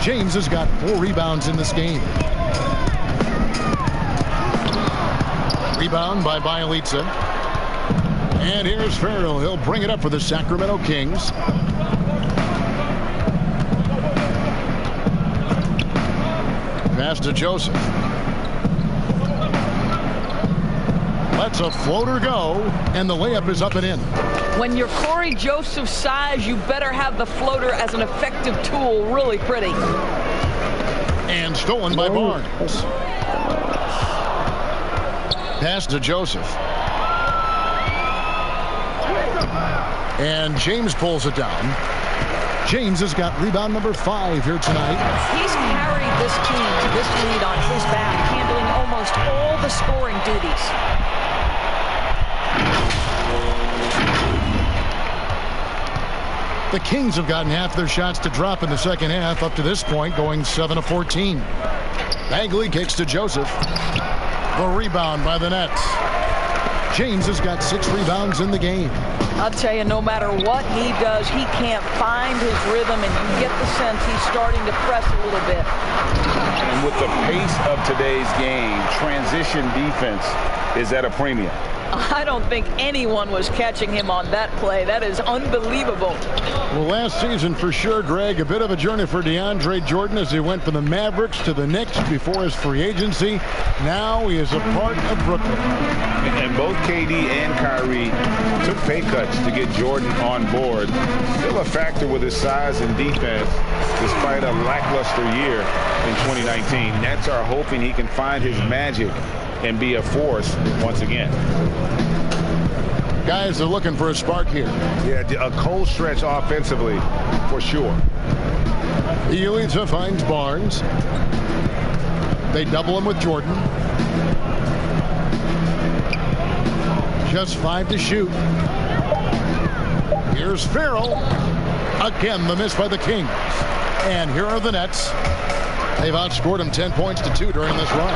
James has got 4 rebounds in this game. Rebound by Bjelica. And here's Farrell. He'll bring it up for the Sacramento Kings. Pass to Joseph. Lets a floater go, and the layup is up and in. When you're Corey Joseph's size, you better have the floater as an effective tool. Really pretty. And stolen by Barnes. Pass to Joseph. And James pulls it down. James has got rebound number 5 here tonight. He's carried this team to this lead on his back, handling almost all the scoring duties. The Kings have gotten half their shots to drop in the second half up to this point, going 7 of 14. Bagley kicks to Joseph. The rebound by the Nets. James has got 6 rebounds in the game. I'll tell you, no matter what he does, he can't find his rhythm, and you get the sense he's starting to press a little bit. And with the pace of today's game, transition defense is at a premium. I don't think anyone was catching him on that play. That is unbelievable. Well, last season for sure, Greg, a bit of a journey for DeAndre Jordan as he went from the Mavericks to the Knicks before his free agency. Now he is a part of Brooklyn. And both KD and Kyrie took pay cuts to get Jordan on board. Still a factor with his size and defense despite a lackluster year in 2019. Nets are hoping he can find his magic and be a force once again. Guys are looking for a spark here. Yeah, a cold stretch offensively for sure. Bjelica finds Barnes. They double him with Jordan. Just 5 to shoot. Here's Farrell. Again, the miss by the Kings. And here are the Nets. They've outscored them 10 points to 2 during this run.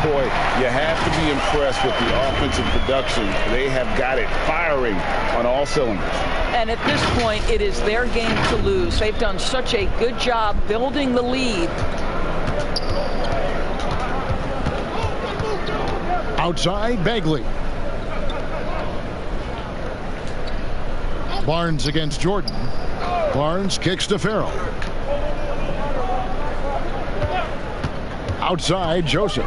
Boy, you have to be impressed with the offensive production. They have got it firing on all cylinders. And at this point, it is their game to lose. They've done such a good job building the lead. Outside, Bagley. Barnes against Jordan. Barnes kicks to Farrell. Outside, Joseph.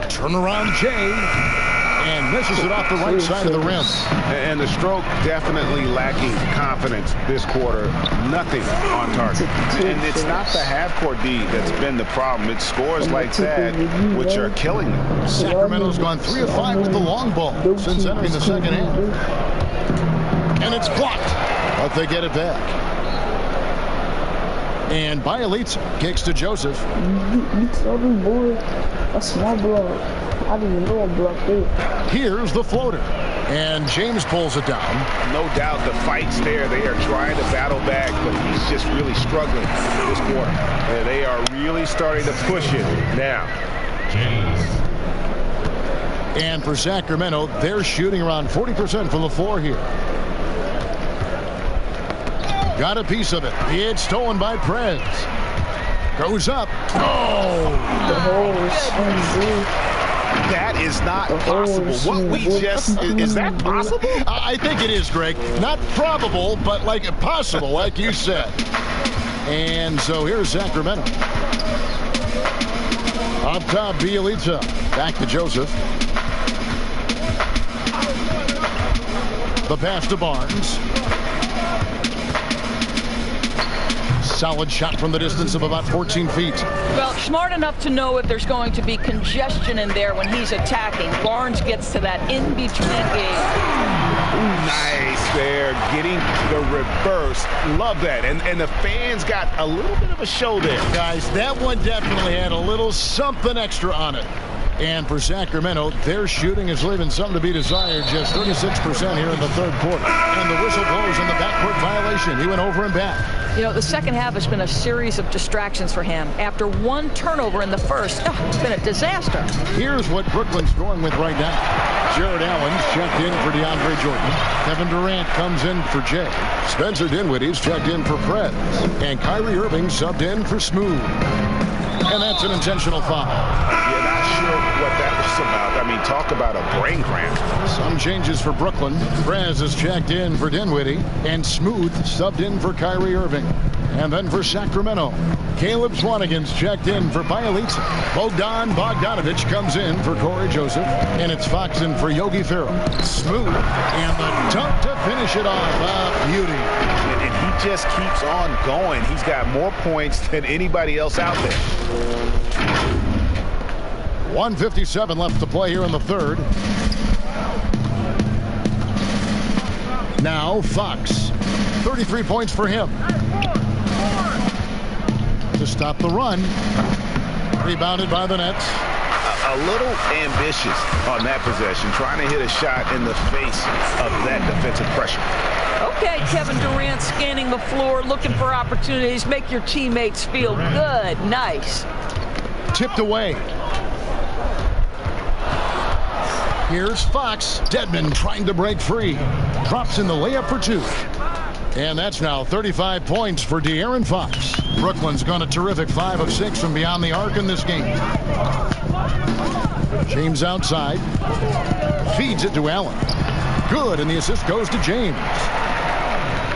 Turnaround Jay. And misses it off the right side of the rim. And the stroke definitely lacking confidence this quarter. Nothing on target. And it's not the half-court D that's been the problem. It's scores like that which are killing them. Sacramento's gone 3 of 5 with the long ball since entering the second half. And it's blocked, but they get it back. And Bjelica kicks to Joseph. You told me, boy, a small block. I didn't even know I blocked it. Here's the floater. And James pulls it down. No doubt the fight's there. They are trying to battle back, but he's just really struggling this quarter. And they are really starting to push it now. James. And for Sacramento, they're shooting around 40% from the floor here. Got a piece of it. It's stolen by Prez. Goes up. Oh! That is not possible. What we just, is that possible? I think it is, Greg. Not probable, but like possible, like you said. And so here's Sacramento. Up top, Bjelica. Back to Joseph. The pass to Barnes. Solid shot from the distance of about 14 feet. Well, smart enough to know if there's going to be congestion in there when he's attacking. Barnes gets to that in-between game. Nice there, getting the reverse. Love that. And the fans got a little bit of a show there. Guys, that one definitely had a little something extra on it. And for Sacramento, their shooting is leaving something to be desired. Just 36% here in the third quarter. And the whistle blows on the backcourt violation. He went over and back. You know, the second half has been a series of distractions for him. After one turnover in the first, it's been a disaster. Here's what Brooklyn's going with right now. Jared Allen's checked in for DeAndre Jordan. Kevin Durant comes in for Jay. Spencer Dinwiddie's checked in for Prez. And Kyrie Irving subbed in for Smooth. And that's an intentional foul. Yeah, not sure what that was about. I mean, talk about a brain cramp. Some changes for Brooklyn. Prez is checked in for Dinwiddie. And Smooth subbed in for Kyrie Irving. And then for Sacramento, Caleb Swanigan's checked in for Bjelica. Bogdan Bogdanovic comes in for Corey Joseph. And it's Fox in for Yogi Ferrell. Smooth. And the dunk to finish it off. Beauty. And he just keeps on going. He's got more points than anybody else out there. 1:57 left to play here in the third. Now Fox. 33 points for him. To stop the run. Rebounded by the Nets. a little ambitious on that possession, trying to hit a shot in the face of that defensive pressure. Okay, Kevin Durant scanning the floor, looking for opportunities. Make your teammates feel good. Nice. Tipped away. Here's Fox. Dedmon trying to break free. Drops in the layup for 2. And that's now 35 points for De'Aaron Fox. Brooklyn's gone a terrific 5 of 6 from beyond the arc in this game. James outside. Feeds it to Allen. Good, and the assist goes to James.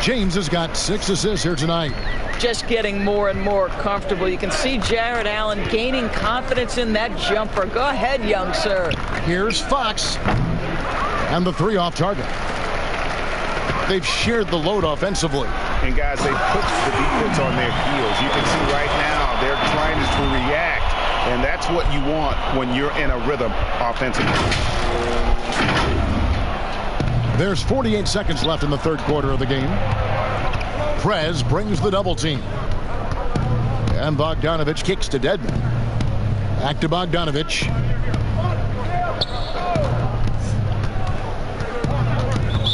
James has got 6 assists here tonight. Just getting more and more comfortable. You can see Jarrett Allen gaining confidence in that jumper. Go ahead, young sir. Here's Fox. And the 3 off target. They've shared the load offensively. And guys, they put the defense on their heels. You can see right now they're trying to react. And that's what you want when you're in a rhythm offensively. There's 48 seconds left in the third quarter of the game. Prez brings the double team. And Bogdanovich kicks to Dedmon. Back to Bogdanovich.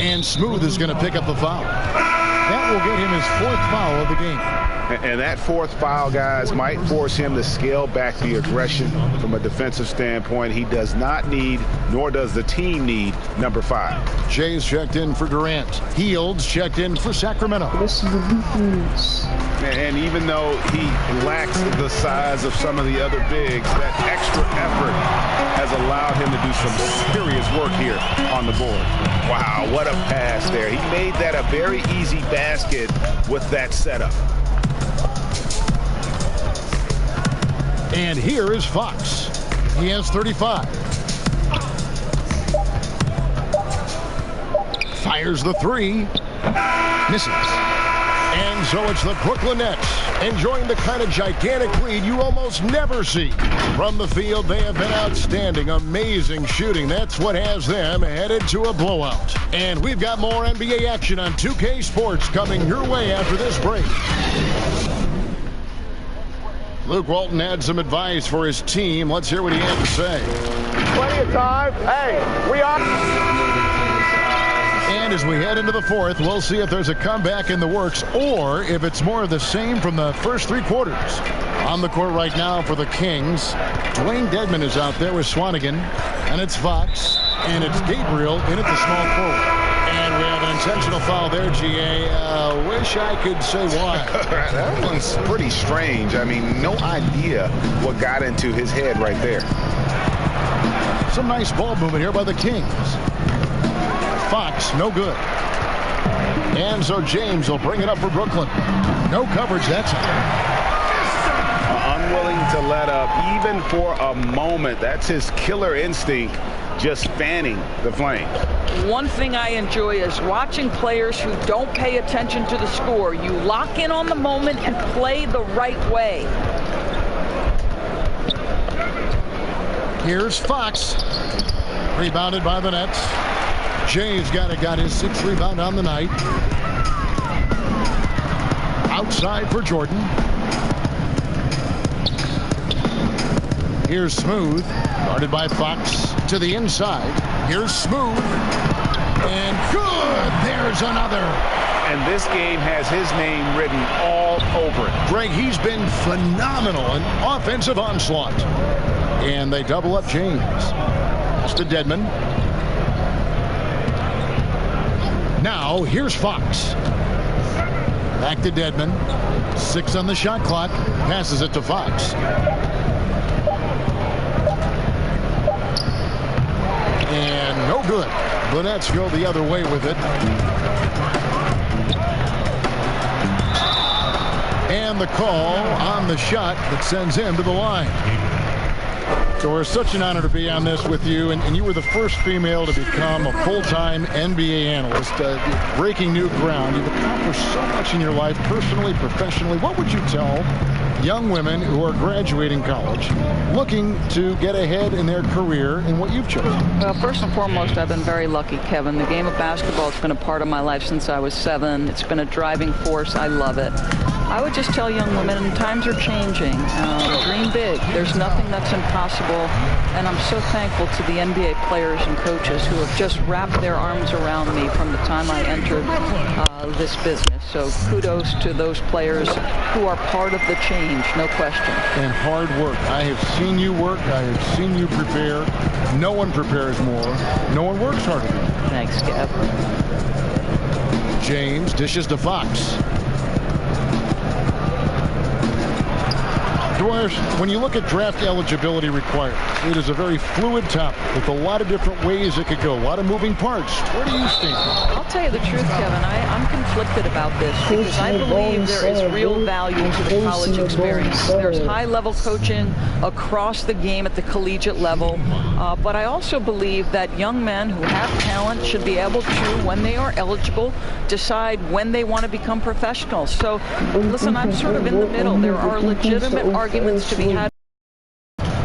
And Smooth is going to pick up the foul. That will get him his 4th foul of the game. And that 4th foul, guys, might force him to scale back the aggression from a defensive standpoint. He does not need, nor does the team need, number 5. Jay's checked in for Durant. Hields checked in for Sacramento. This is the defense. And even though he lacks the size of some of the other bigs, that extra effort has allowed him to do some serious work here on the board. Wow, what a pass there. He made that a very easy basket with that setup. And here is Fox. He has 35. Fires the 3. Misses. And so it's the Brooklyn Nets enjoying the kind of gigantic lead you almost never see. From the field, they have been outstanding. Amazing shooting. That's what has them headed to a blowout. And we've got more NBA action on 2K Sports coming your way after this break. Luke Walton had some advice for his team. Let's hear what he had to say. Plenty of time. Hey, we are. And as we head into the 4th, we'll see if there's a comeback in the works or if it's more of the same from the first 3 quarters. On the court right now for the Kings, Dwayne Dedmon is out there with Swanigan. And it's Fox. And it's Gabriel in at the small forward. And we have an intentional foul there, GA. Wish I could say why. That one's pretty strange. I mean, no idea what got into his head right there. Some nice ball movement here by the Kings. Fox, no good. And so James will bring it up for Brooklyn. No coverage that time. Unwilling to let up, even for a moment. That's his killer instinct, just fanning the flame. One thing I enjoy is watching players who don't pay attention to the score. You lock in on the moment and play the right way. Here's Fox. Rebounded by the Nets. Jay's got his 6th rebound on the night. Outside for Jordan. Here's Smooth. Guarded by Fox to the inside. Here's Smooth. And good. There's another. And this game has his name written all over it. Greg, he's been phenomenal. An offensive onslaught. And they double up James. It's to Dedmon. Now, here's Fox. Back to Dedmon. 6 on the shot clock. Passes it to Fox. And no good. The Nets go the other way with it. And the call on the shot that sends him to the line. So we're such an honor to be on this with you, and you were the first female to become a full-time NBA analyst, breaking new ground. You've accomplished so much in your life, personally, professionally. What would you tell young women who are graduating college, looking to get ahead in their career in what you've chosen? Well, first and foremost, I've been very lucky, Kevin. The game of basketball has been a part of my life since I was 7. It's been a driving force. I love it. I would just tell young women, times are changing. Dream big. There's nothing that's impossible. And I'm so thankful to the NBA players and coaches who have just wrapped their arms around me from the time I entered this business. So kudos to those players who are part of the change, no question. And hard work. I have seen you work. I have seen you prepare. No one prepares more. No one works harder. Thanks, Kev. James dishes to Fox. Dwyer, when you look at draft eligibility requirements, it is a very fluid topic with a lot of different ways it could go, a lot of moving parts. Where do you stand? I'll tell you the truth, Kevin. I'm conflicted about this because I believe there is real value to the college experience. There's high-level coaching across the game at the collegiate level, but I also believe that young men who have talent should be able to, when they are eligible, decide when they want to become professionals. So, listen, I'm sort of in the middle. There are legitimate arguments to be had.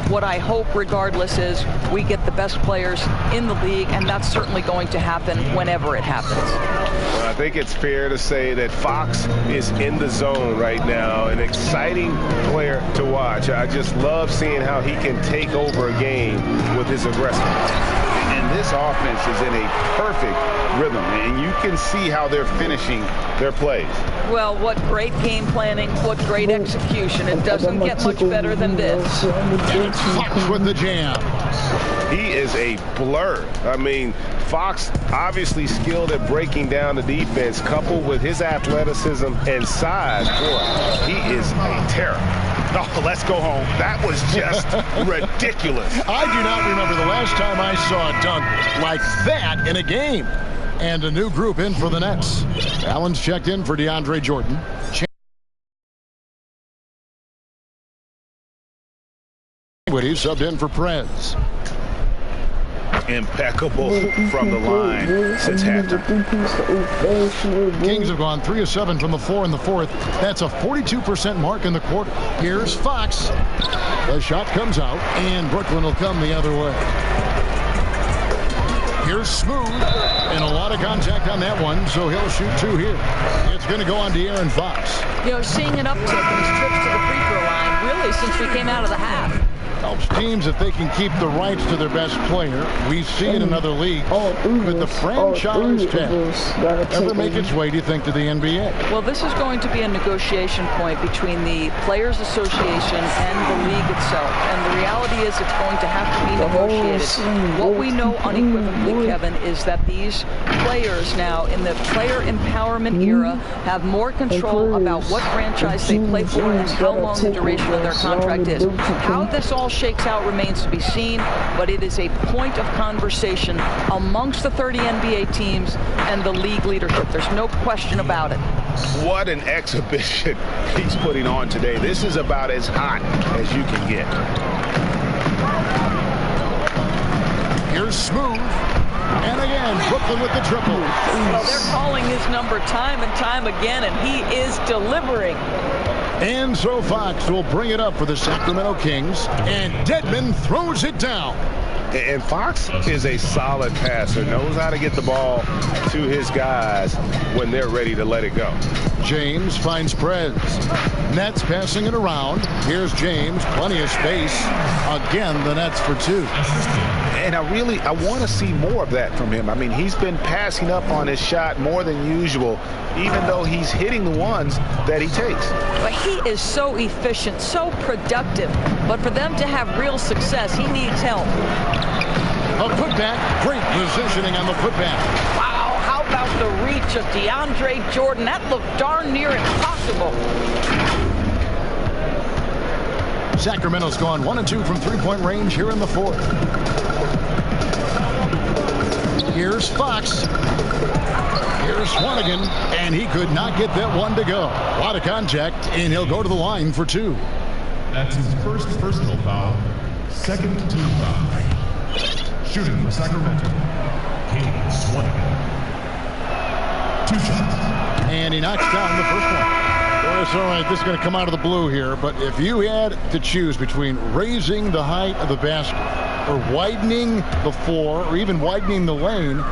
What I hope, regardless, is we get the best players in the league, and that's certainly going to happen whenever it happens. Well, I think it's fair to say that Fox is in the zone right now, an exciting player to watch. I just love seeing how he can take over a game with his aggressiveness. And this offense is in a perfect rhythm, and you can see how they're finishing their plays. Well, what great game planning, what great execution. It doesn't get much better than this. Fox with the jam. He is a blur. I mean, Fox obviously skilled at breaking down the defense, coupled with his athleticism and size. Boy, he is a terror. Oh, let's go home. That was just ridiculous. I do not remember the last time I saw a dunk like that in a game. And a new group in for the Nets. Allen's checked in for DeAndre Jordan. He's subbed in for Prez. Impeccable from the line since halftime. Kings have gone 3 of 7 from the floor in the fourth. That's a 42% mark in the quarter. Here's Fox. The shot comes out, and Brooklyn will come the other way. Here's Smooth, and a lot of contact on that one, so he'll shoot 2 here. It's going to go on De'Aaron Fox. You know, seeing an uptick in his trips to the free throw line, really, since we came out of the half. Helps teams if they can keep the rights to their best player. We see it in other leagues. But the franchise tag ever make its way, do you think, to the NBA? Well, this is going to be a negotiation point between the Players Association and the league itself. And the reality is it's going to have to be negotiated. What we know unequivocally, Kevin, is that these players now in the player empowerment era have more control about what franchise they play for and how long the duration of their contract is. How this all shakes out remains to be seen, but it is a point of conversation amongst the 30 NBA teams and the league leadership. There's no question about it. What an exhibition he's putting on today. This is about as hot as you can get. Here's Smooth. And again, Brooklyn with the triple. Well, they're calling his number time and time again, and he is delivering. And so Fox will bring it up for the Sacramento Kings, and Dedmon throws it down. And Fox is a solid passer, knows how to get the ball to his guys when they're ready to let it go. James finds Prez. Nets passing it around. Here's James, plenty of space. Again, the Nets for 2. And I want to see more of that from him. I mean, he's been passing up on his shot more than usual, even though he's hitting the ones that he takes. But he is so efficient, so productive. But for them to have real success, he needs help. A putback. Great positioning on the putback. Wow, how about the reach of DeAndre Jordan? That looked darn near impossible. Sacramento's gone 1 and 2 from three-point range here in the fourth. Here's Fox. Here's Swanigan, and he could not get that one to go. A lot of contact, and he'll go to the line for 2. That's his first personal foul, second team foul. Shooting for Sacramento, Caleb Swanigan. 2 shots. And he knocks down the first one. Well, it's all right, this is going to come out of the blue here, but if you had to choose between raising the height of the basket or widening the floor or even widening the lane,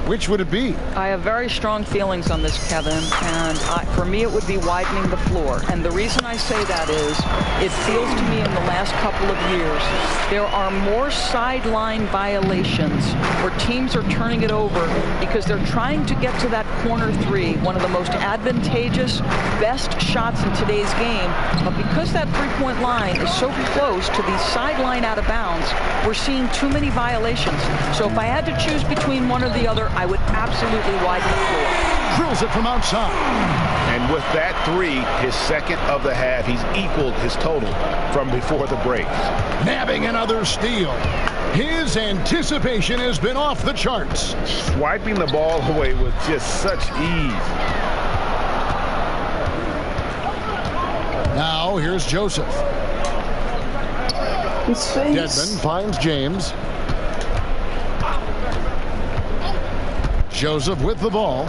Which would it be? I have very strong feelings on this, Kevin, and for me it would be widening the floor. And the reason I say that is it feels to me in the last couple of years there are more sideline violations where teams are turning it over because they're trying to get to that corner three, one of the most advantageous, best shots in today's game. But because that three-point line is so close to the sideline out of bounds, we're seeing too many violations. So if I had to choose between one or the other, I would absolutely widen the floor. Drills it from outside. And with that three, his second of the half, he's equaled his total from before the break. Nabbing another steal. His anticipation has been off the charts. Swiping the ball away with just such ease. Now here's Joseph. His face. Dedmon finds James. Joseph with the ball.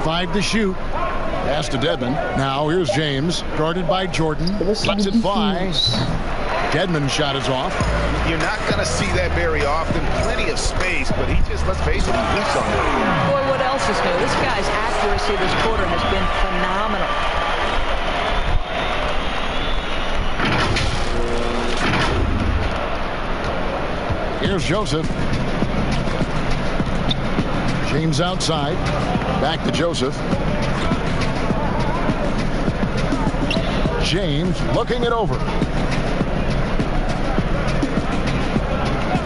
5 to shoot. Pass to Dedmon. Now here's James, guarded by Jordan. Lets it fly. Dedmon's shot is off. You're not going to see that very often. Plenty of space, but he just, let's face it, he hoops on it. Boy, what else is new? This guy's accuracy this quarter has been phenomenal. Here's Joseph. James outside. Back to Joseph. James looking it over.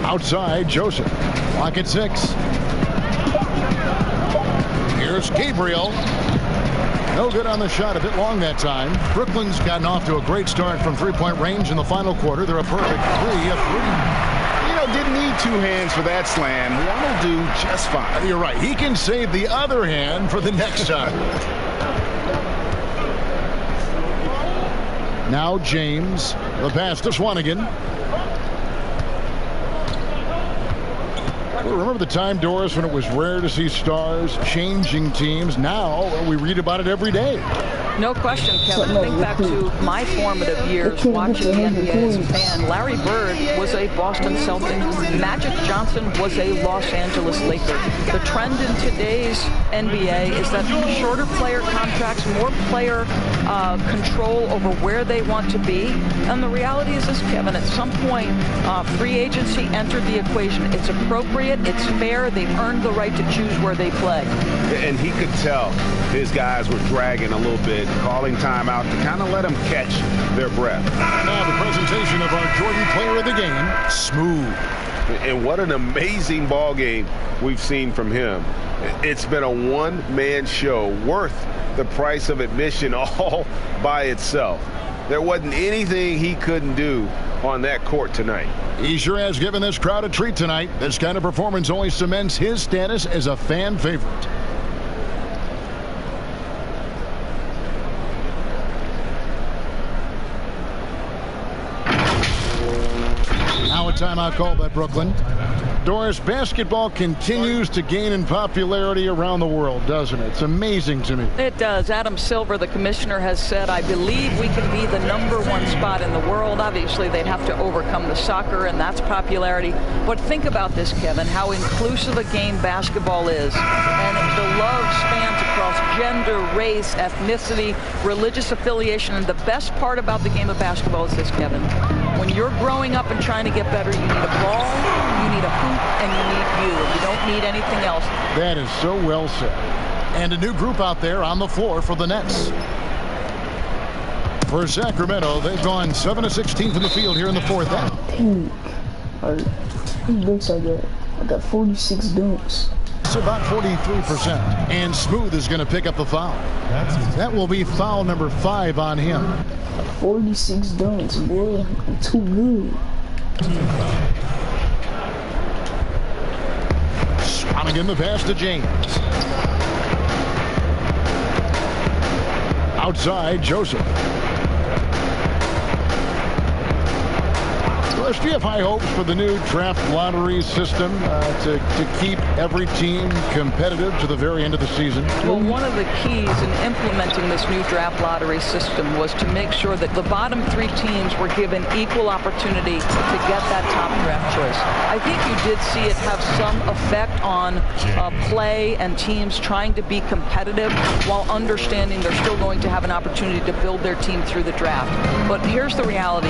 Outside, Joseph. Clock at 6. Here's Gabriel. No good on the shot. A bit long that time. Brooklyn's gotten off to a great start from three-point range in the final quarter. They're a perfect 3 of 3. Didn't need 2 hands for that slam. One will do just fine. You're right. He can save the other hand for the next time. Now James. The pass to Swanigan. Remember the time, Doris, when it was rare to see stars changing teams? Now we read about it every day. No question, Kevin. Think back to my formative years watching the NBA as a fan. Larry Bird was a Boston Celtic. Magic Johnson was a Los Angeles Laker. The trend in today's NBA is that shorter player contracts, more player control over where they want to be. And the reality is this, Kevin, at some point, free agency entered the equation. It's appropriate, it's fair, they've earned the right to choose where they play. And he could tell his guys were dragging a little bit, calling timeout to kind of let them catch their breath. Now the presentation of our Jordan player of the game, Smooth. And what an amazing ball game we've seen from him. It's been a one-man show worth the price of admission all by itself. There wasn't anything he couldn't do on that court tonight. He sure has given this crowd a treat tonight. This kind of performance only cements his status as a fan favorite. Now a timeout called by Brooklyn. Doris, basketball continues to gain in popularity around the world, doesn't it? It's amazing to me. It does. Adam Silver, the commissioner, has said, I believe we can be the #1 spot in the world. Obviously, they'd have to overcome the soccer, and that's popularity. But think about this, Kevin, how inclusive a game basketball is. And the love spans across gender, race, ethnicity, religious affiliation. And the best part about the game of basketball is this, Kevin. When you're growing up and trying to get better, you need a ball, you need a hoop, and you need you. You don't need anything else. That is so well said. And a new group out there on the floor for the Nets. For Sacramento, they've gone 7 of 16 from the field here in the fourth. How many dunks I got? I got 46 dunks. It's about 43%. And Smooth is going to pick up the foul. That will be foul number 5 on him. 46 dunks, boy. I'm too good. Swanigan the pass to James. Outside, Joseph. Karras, do you have high hopes for the new draft lottery system to keep every team competitive to the very end of the season? Well, one of the keys in implementing this new draft lottery system was to make sure that the bottom 3 teams were given equal opportunity to get that top draft choice. I think you did see it have some effect on play and teams trying to be competitive while understanding they're still going to have an opportunity to build their team through the draft. But here's the reality.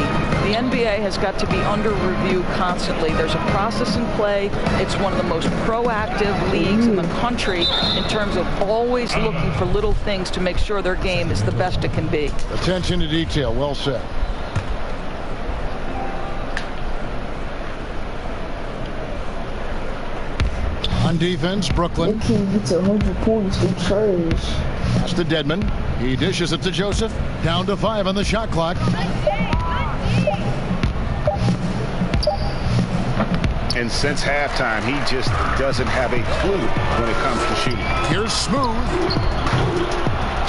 The NBA has got to be under review constantly. There's a process in play. It's one of the most proactive leagues in the country in terms of always looking for little things to make sure their game is the best it can be. Attention to detail. Well said. On defense, Brooklyn. They can't get to 100 points. They trash. Pass to Dedmon. He dishes it to Joseph. Down to 5 on the shot clock. And since halftime, he just doesn't have a clue when it comes to shooting. Here's Smooth.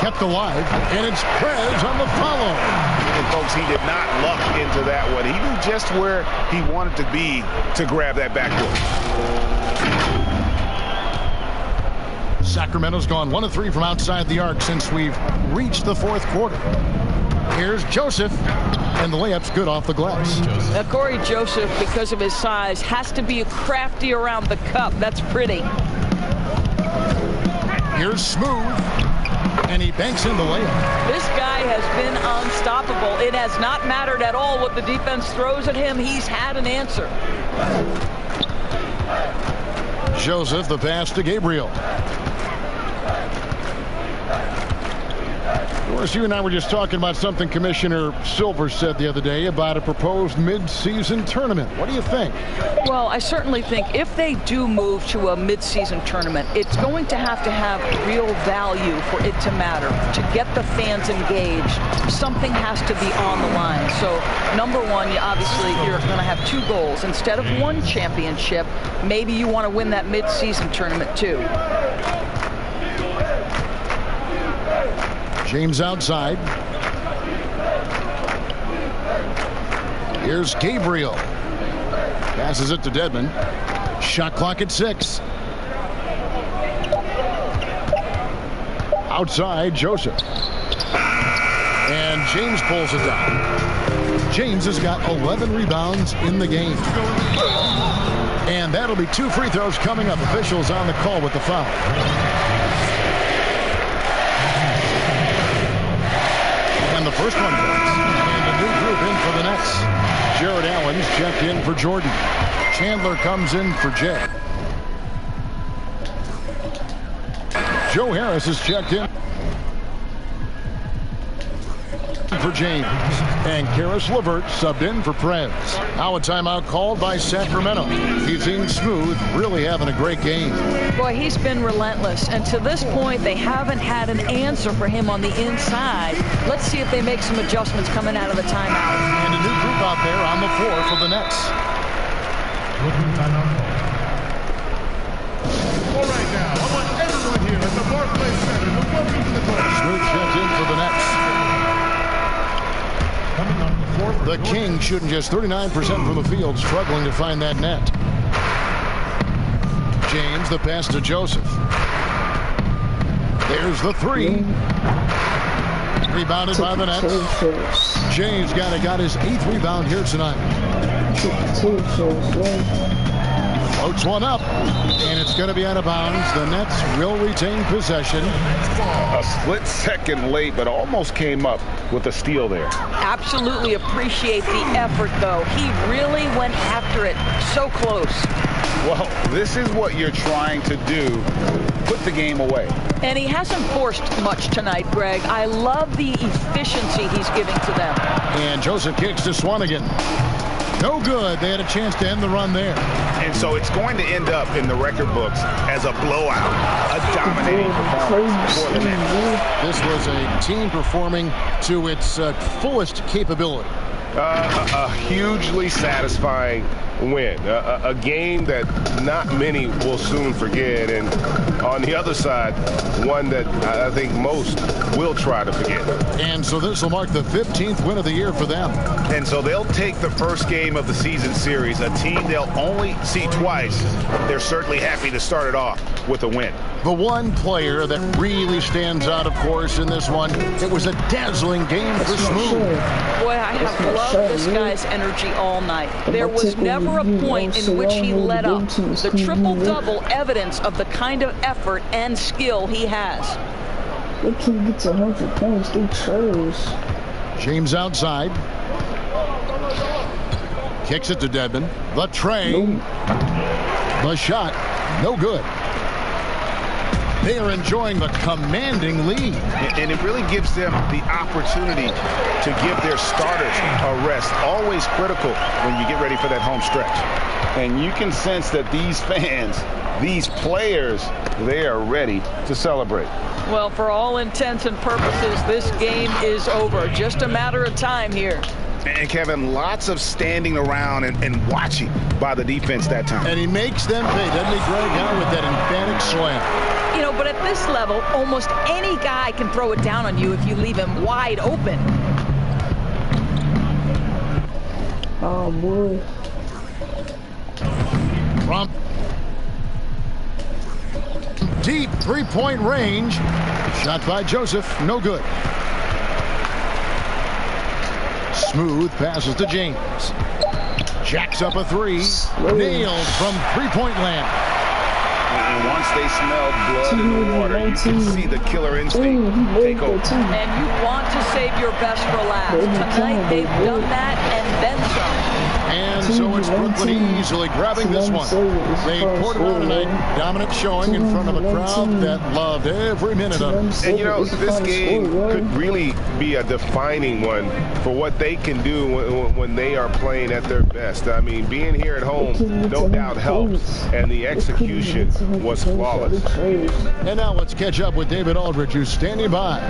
Kept alive. And it's Prez on the follow. And folks, he did not luck into that one. He knew just where he wanted to be to grab that backboard. Sacramento's gone 1 of 3 from outside the arc since we've reached the 4th quarter. Here's Joseph, and the layup's good off the glass. Now, Corey Joseph, because of his size, has to be crafty around the cup. That's pretty. Here's Smooth, and he banks in the layup. This guy has been unstoppable. It has not mattered at all what the defense throws at him. He's had an answer. Joseph, the pass to Gabriel. Of course, you and I were just talking about something Commissioner Silver said the other day about a proposed mid-season tournament. What do you think? Well, I certainly think if they do move to a mid-season tournament, it's going to have real value for it to matter. To get the fans engaged, something has to be on the line. So, number one, you're going to have 2 goals. Instead of 1 championship, maybe you want to win that mid-season tournament too. James outside. Here's Gabriel. Passes it to Dedmon. Shot clock at 6. Outside, Joseph. And James pulls it down. James has got 11 rebounds in the game. And that'll be 2 free throws coming up. Officials on the call with the foul. And the first one goes. And a new group in for the Nets. Jared Allen's checked in for Jordan. Chandler comes in for Jay. Joe Harris is checked in for James. And Karis LeVert subbed in for Prez. Now a timeout called by Sacramento. He's in Smooth, really having a great game. Boy, he's been relentless. And to this point, they haven't had an answer for him on the inside. Let's see if they make some adjustments coming out of the timeout. And a new group out there on the floor for the Nets. All right now, I want everyone here at the Barclays Center to welcome to the court. Smooth checked in for the Nets. The Kings shooting just 39% from the field, struggling to find that net. James, the pass to Joseph. There's the 3. Rebounded by the Nets. James got his 8th rebound here tonight. Floats one up, and it's going to be out of bounds. The Nets will retain possession. A split second late, but almost came up with a steal there. Absolutely appreciate the effort, though. He really went after it. So close. Well, this is what you're trying to do. Put the game away. And he hasn't forced much tonight, Greg. I love the efficiency he's giving to them. And Joseph kicks to Swanigan. No good. They had a chance to end the run there. And so it's going to end up in the record books as a blowout, a dominating performance for the Nets. This was a team performing to its fullest capability. A hugely satisfying win. A game that not many will soon forget. And on the other side, one that I think most will try to forget. And so this will mark the 15th win of the year for them. And so they'll take the first game of the season series, a team they'll only see twice. They're certainly happy to start it off with a win. The one player that really stands out, of course, in this one, it was a dazzling game for Smooth. Boy, I have loved this guy's energy all night. There was never a point in which he let up. The triple-double evidence of the kind of effort and skill he has. They can get to 100 points. They trash. James outside. Kicks it to Dedmon. The tray. The shot. No good. They are enjoying the commanding lead. And it really gives them the opportunity to give their starters a rest. Always critical when you get ready for that home stretch. And you can sense that these fans, these players, they are ready to celebrate. Well, for all intents and purposes, this game is over. Just a matter of time here. And Kevin, lots of standing around and watching by the defense that time. And he makes them pay, doesn't he, Greg, now with that emphatic slam. You know, but at this level, almost any guy can throw it down on you if you leave him wide open. Oh, boy. From deep three-point range. Shot by Joseph. No good. Smooth passes to James. Jacks up a three. Nailed from three-point land. And once they smelled blood in the water, you can see the killer instinct take over. And you want to save your best for last. Tonight, they've done that and then some. And so it's Brooklyn easily grabbing this one. They poured it out tonight. Dominant showing in front of a crowd that loved every minute of it. And, you know, this game could really be a defining one for what they can do when they are playing at their best. I mean, being here at home, no doubt helps. And the execution was flawless. And now let's catch up with David Aldridge, who's standing by.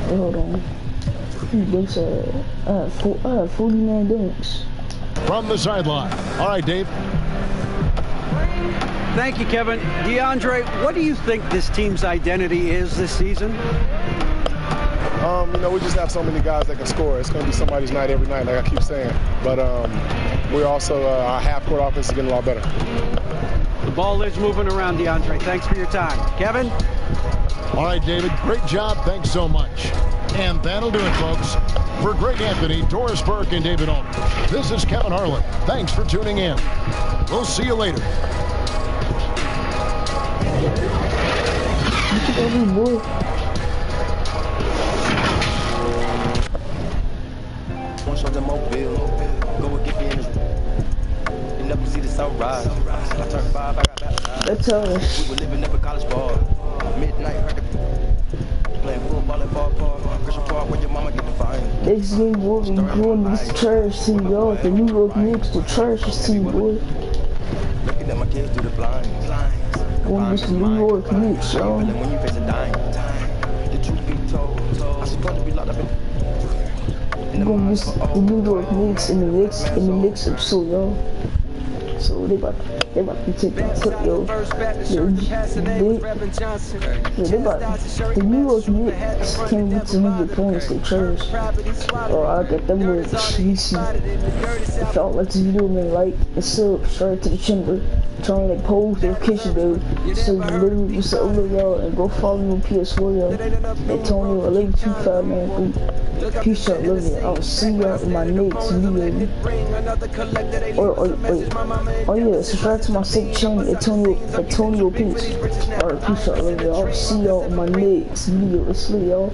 Hold on. He dunks 49 dunks. From the sideline. All right, Dave. Thank you, Kevin. DeAndre, what do you think this team's identity is this season? You know, we just have so many guys that can score. It's going to be somebody's night every night, like I keep saying. But we're also, our half-court offense is getting a lot better. The ball is moving around, DeAndre. Thanks for your time. Kevin? All right, David. Great job. Thanks so much. And that'll do it, folks. For Greg Anthony, Doris Burke, and David Aldridge, this is Kevin Harlan. Thanks for tuning in. We'll see you later. That's us. We were living up a college ball. Midnight, heard the playing football at Ball Park. Christian Park, where your mama get the fine. Next game, boy, we going to this trash team, y'all. The New York Knicks, the trashiest team, boy. Looking at my kids through the blinds. Going to the New York Knicks, y'all. When you face a dime, the truth be told, I supposed to be locked up in. We're going to miss the New York Knicks in the next episode, y'all. So they about to take that tip, yo. The New York Knicks can't get to 100 points, they trash. I got them little cheesy. If y'all like this video, man, like and sub, straight to the chamber. Trying to pose their kitchen, baby. So literally, what's up, y'all, and go follow me on PS4, y'all. Antonio 1125, man. Peace out, love you. I'll see y'all in my next video. Oh yeah, subscribe to my second channel, Antonio Peace. Alright, peace out, love you. I'll see y'all in my next video. Let's see y'all.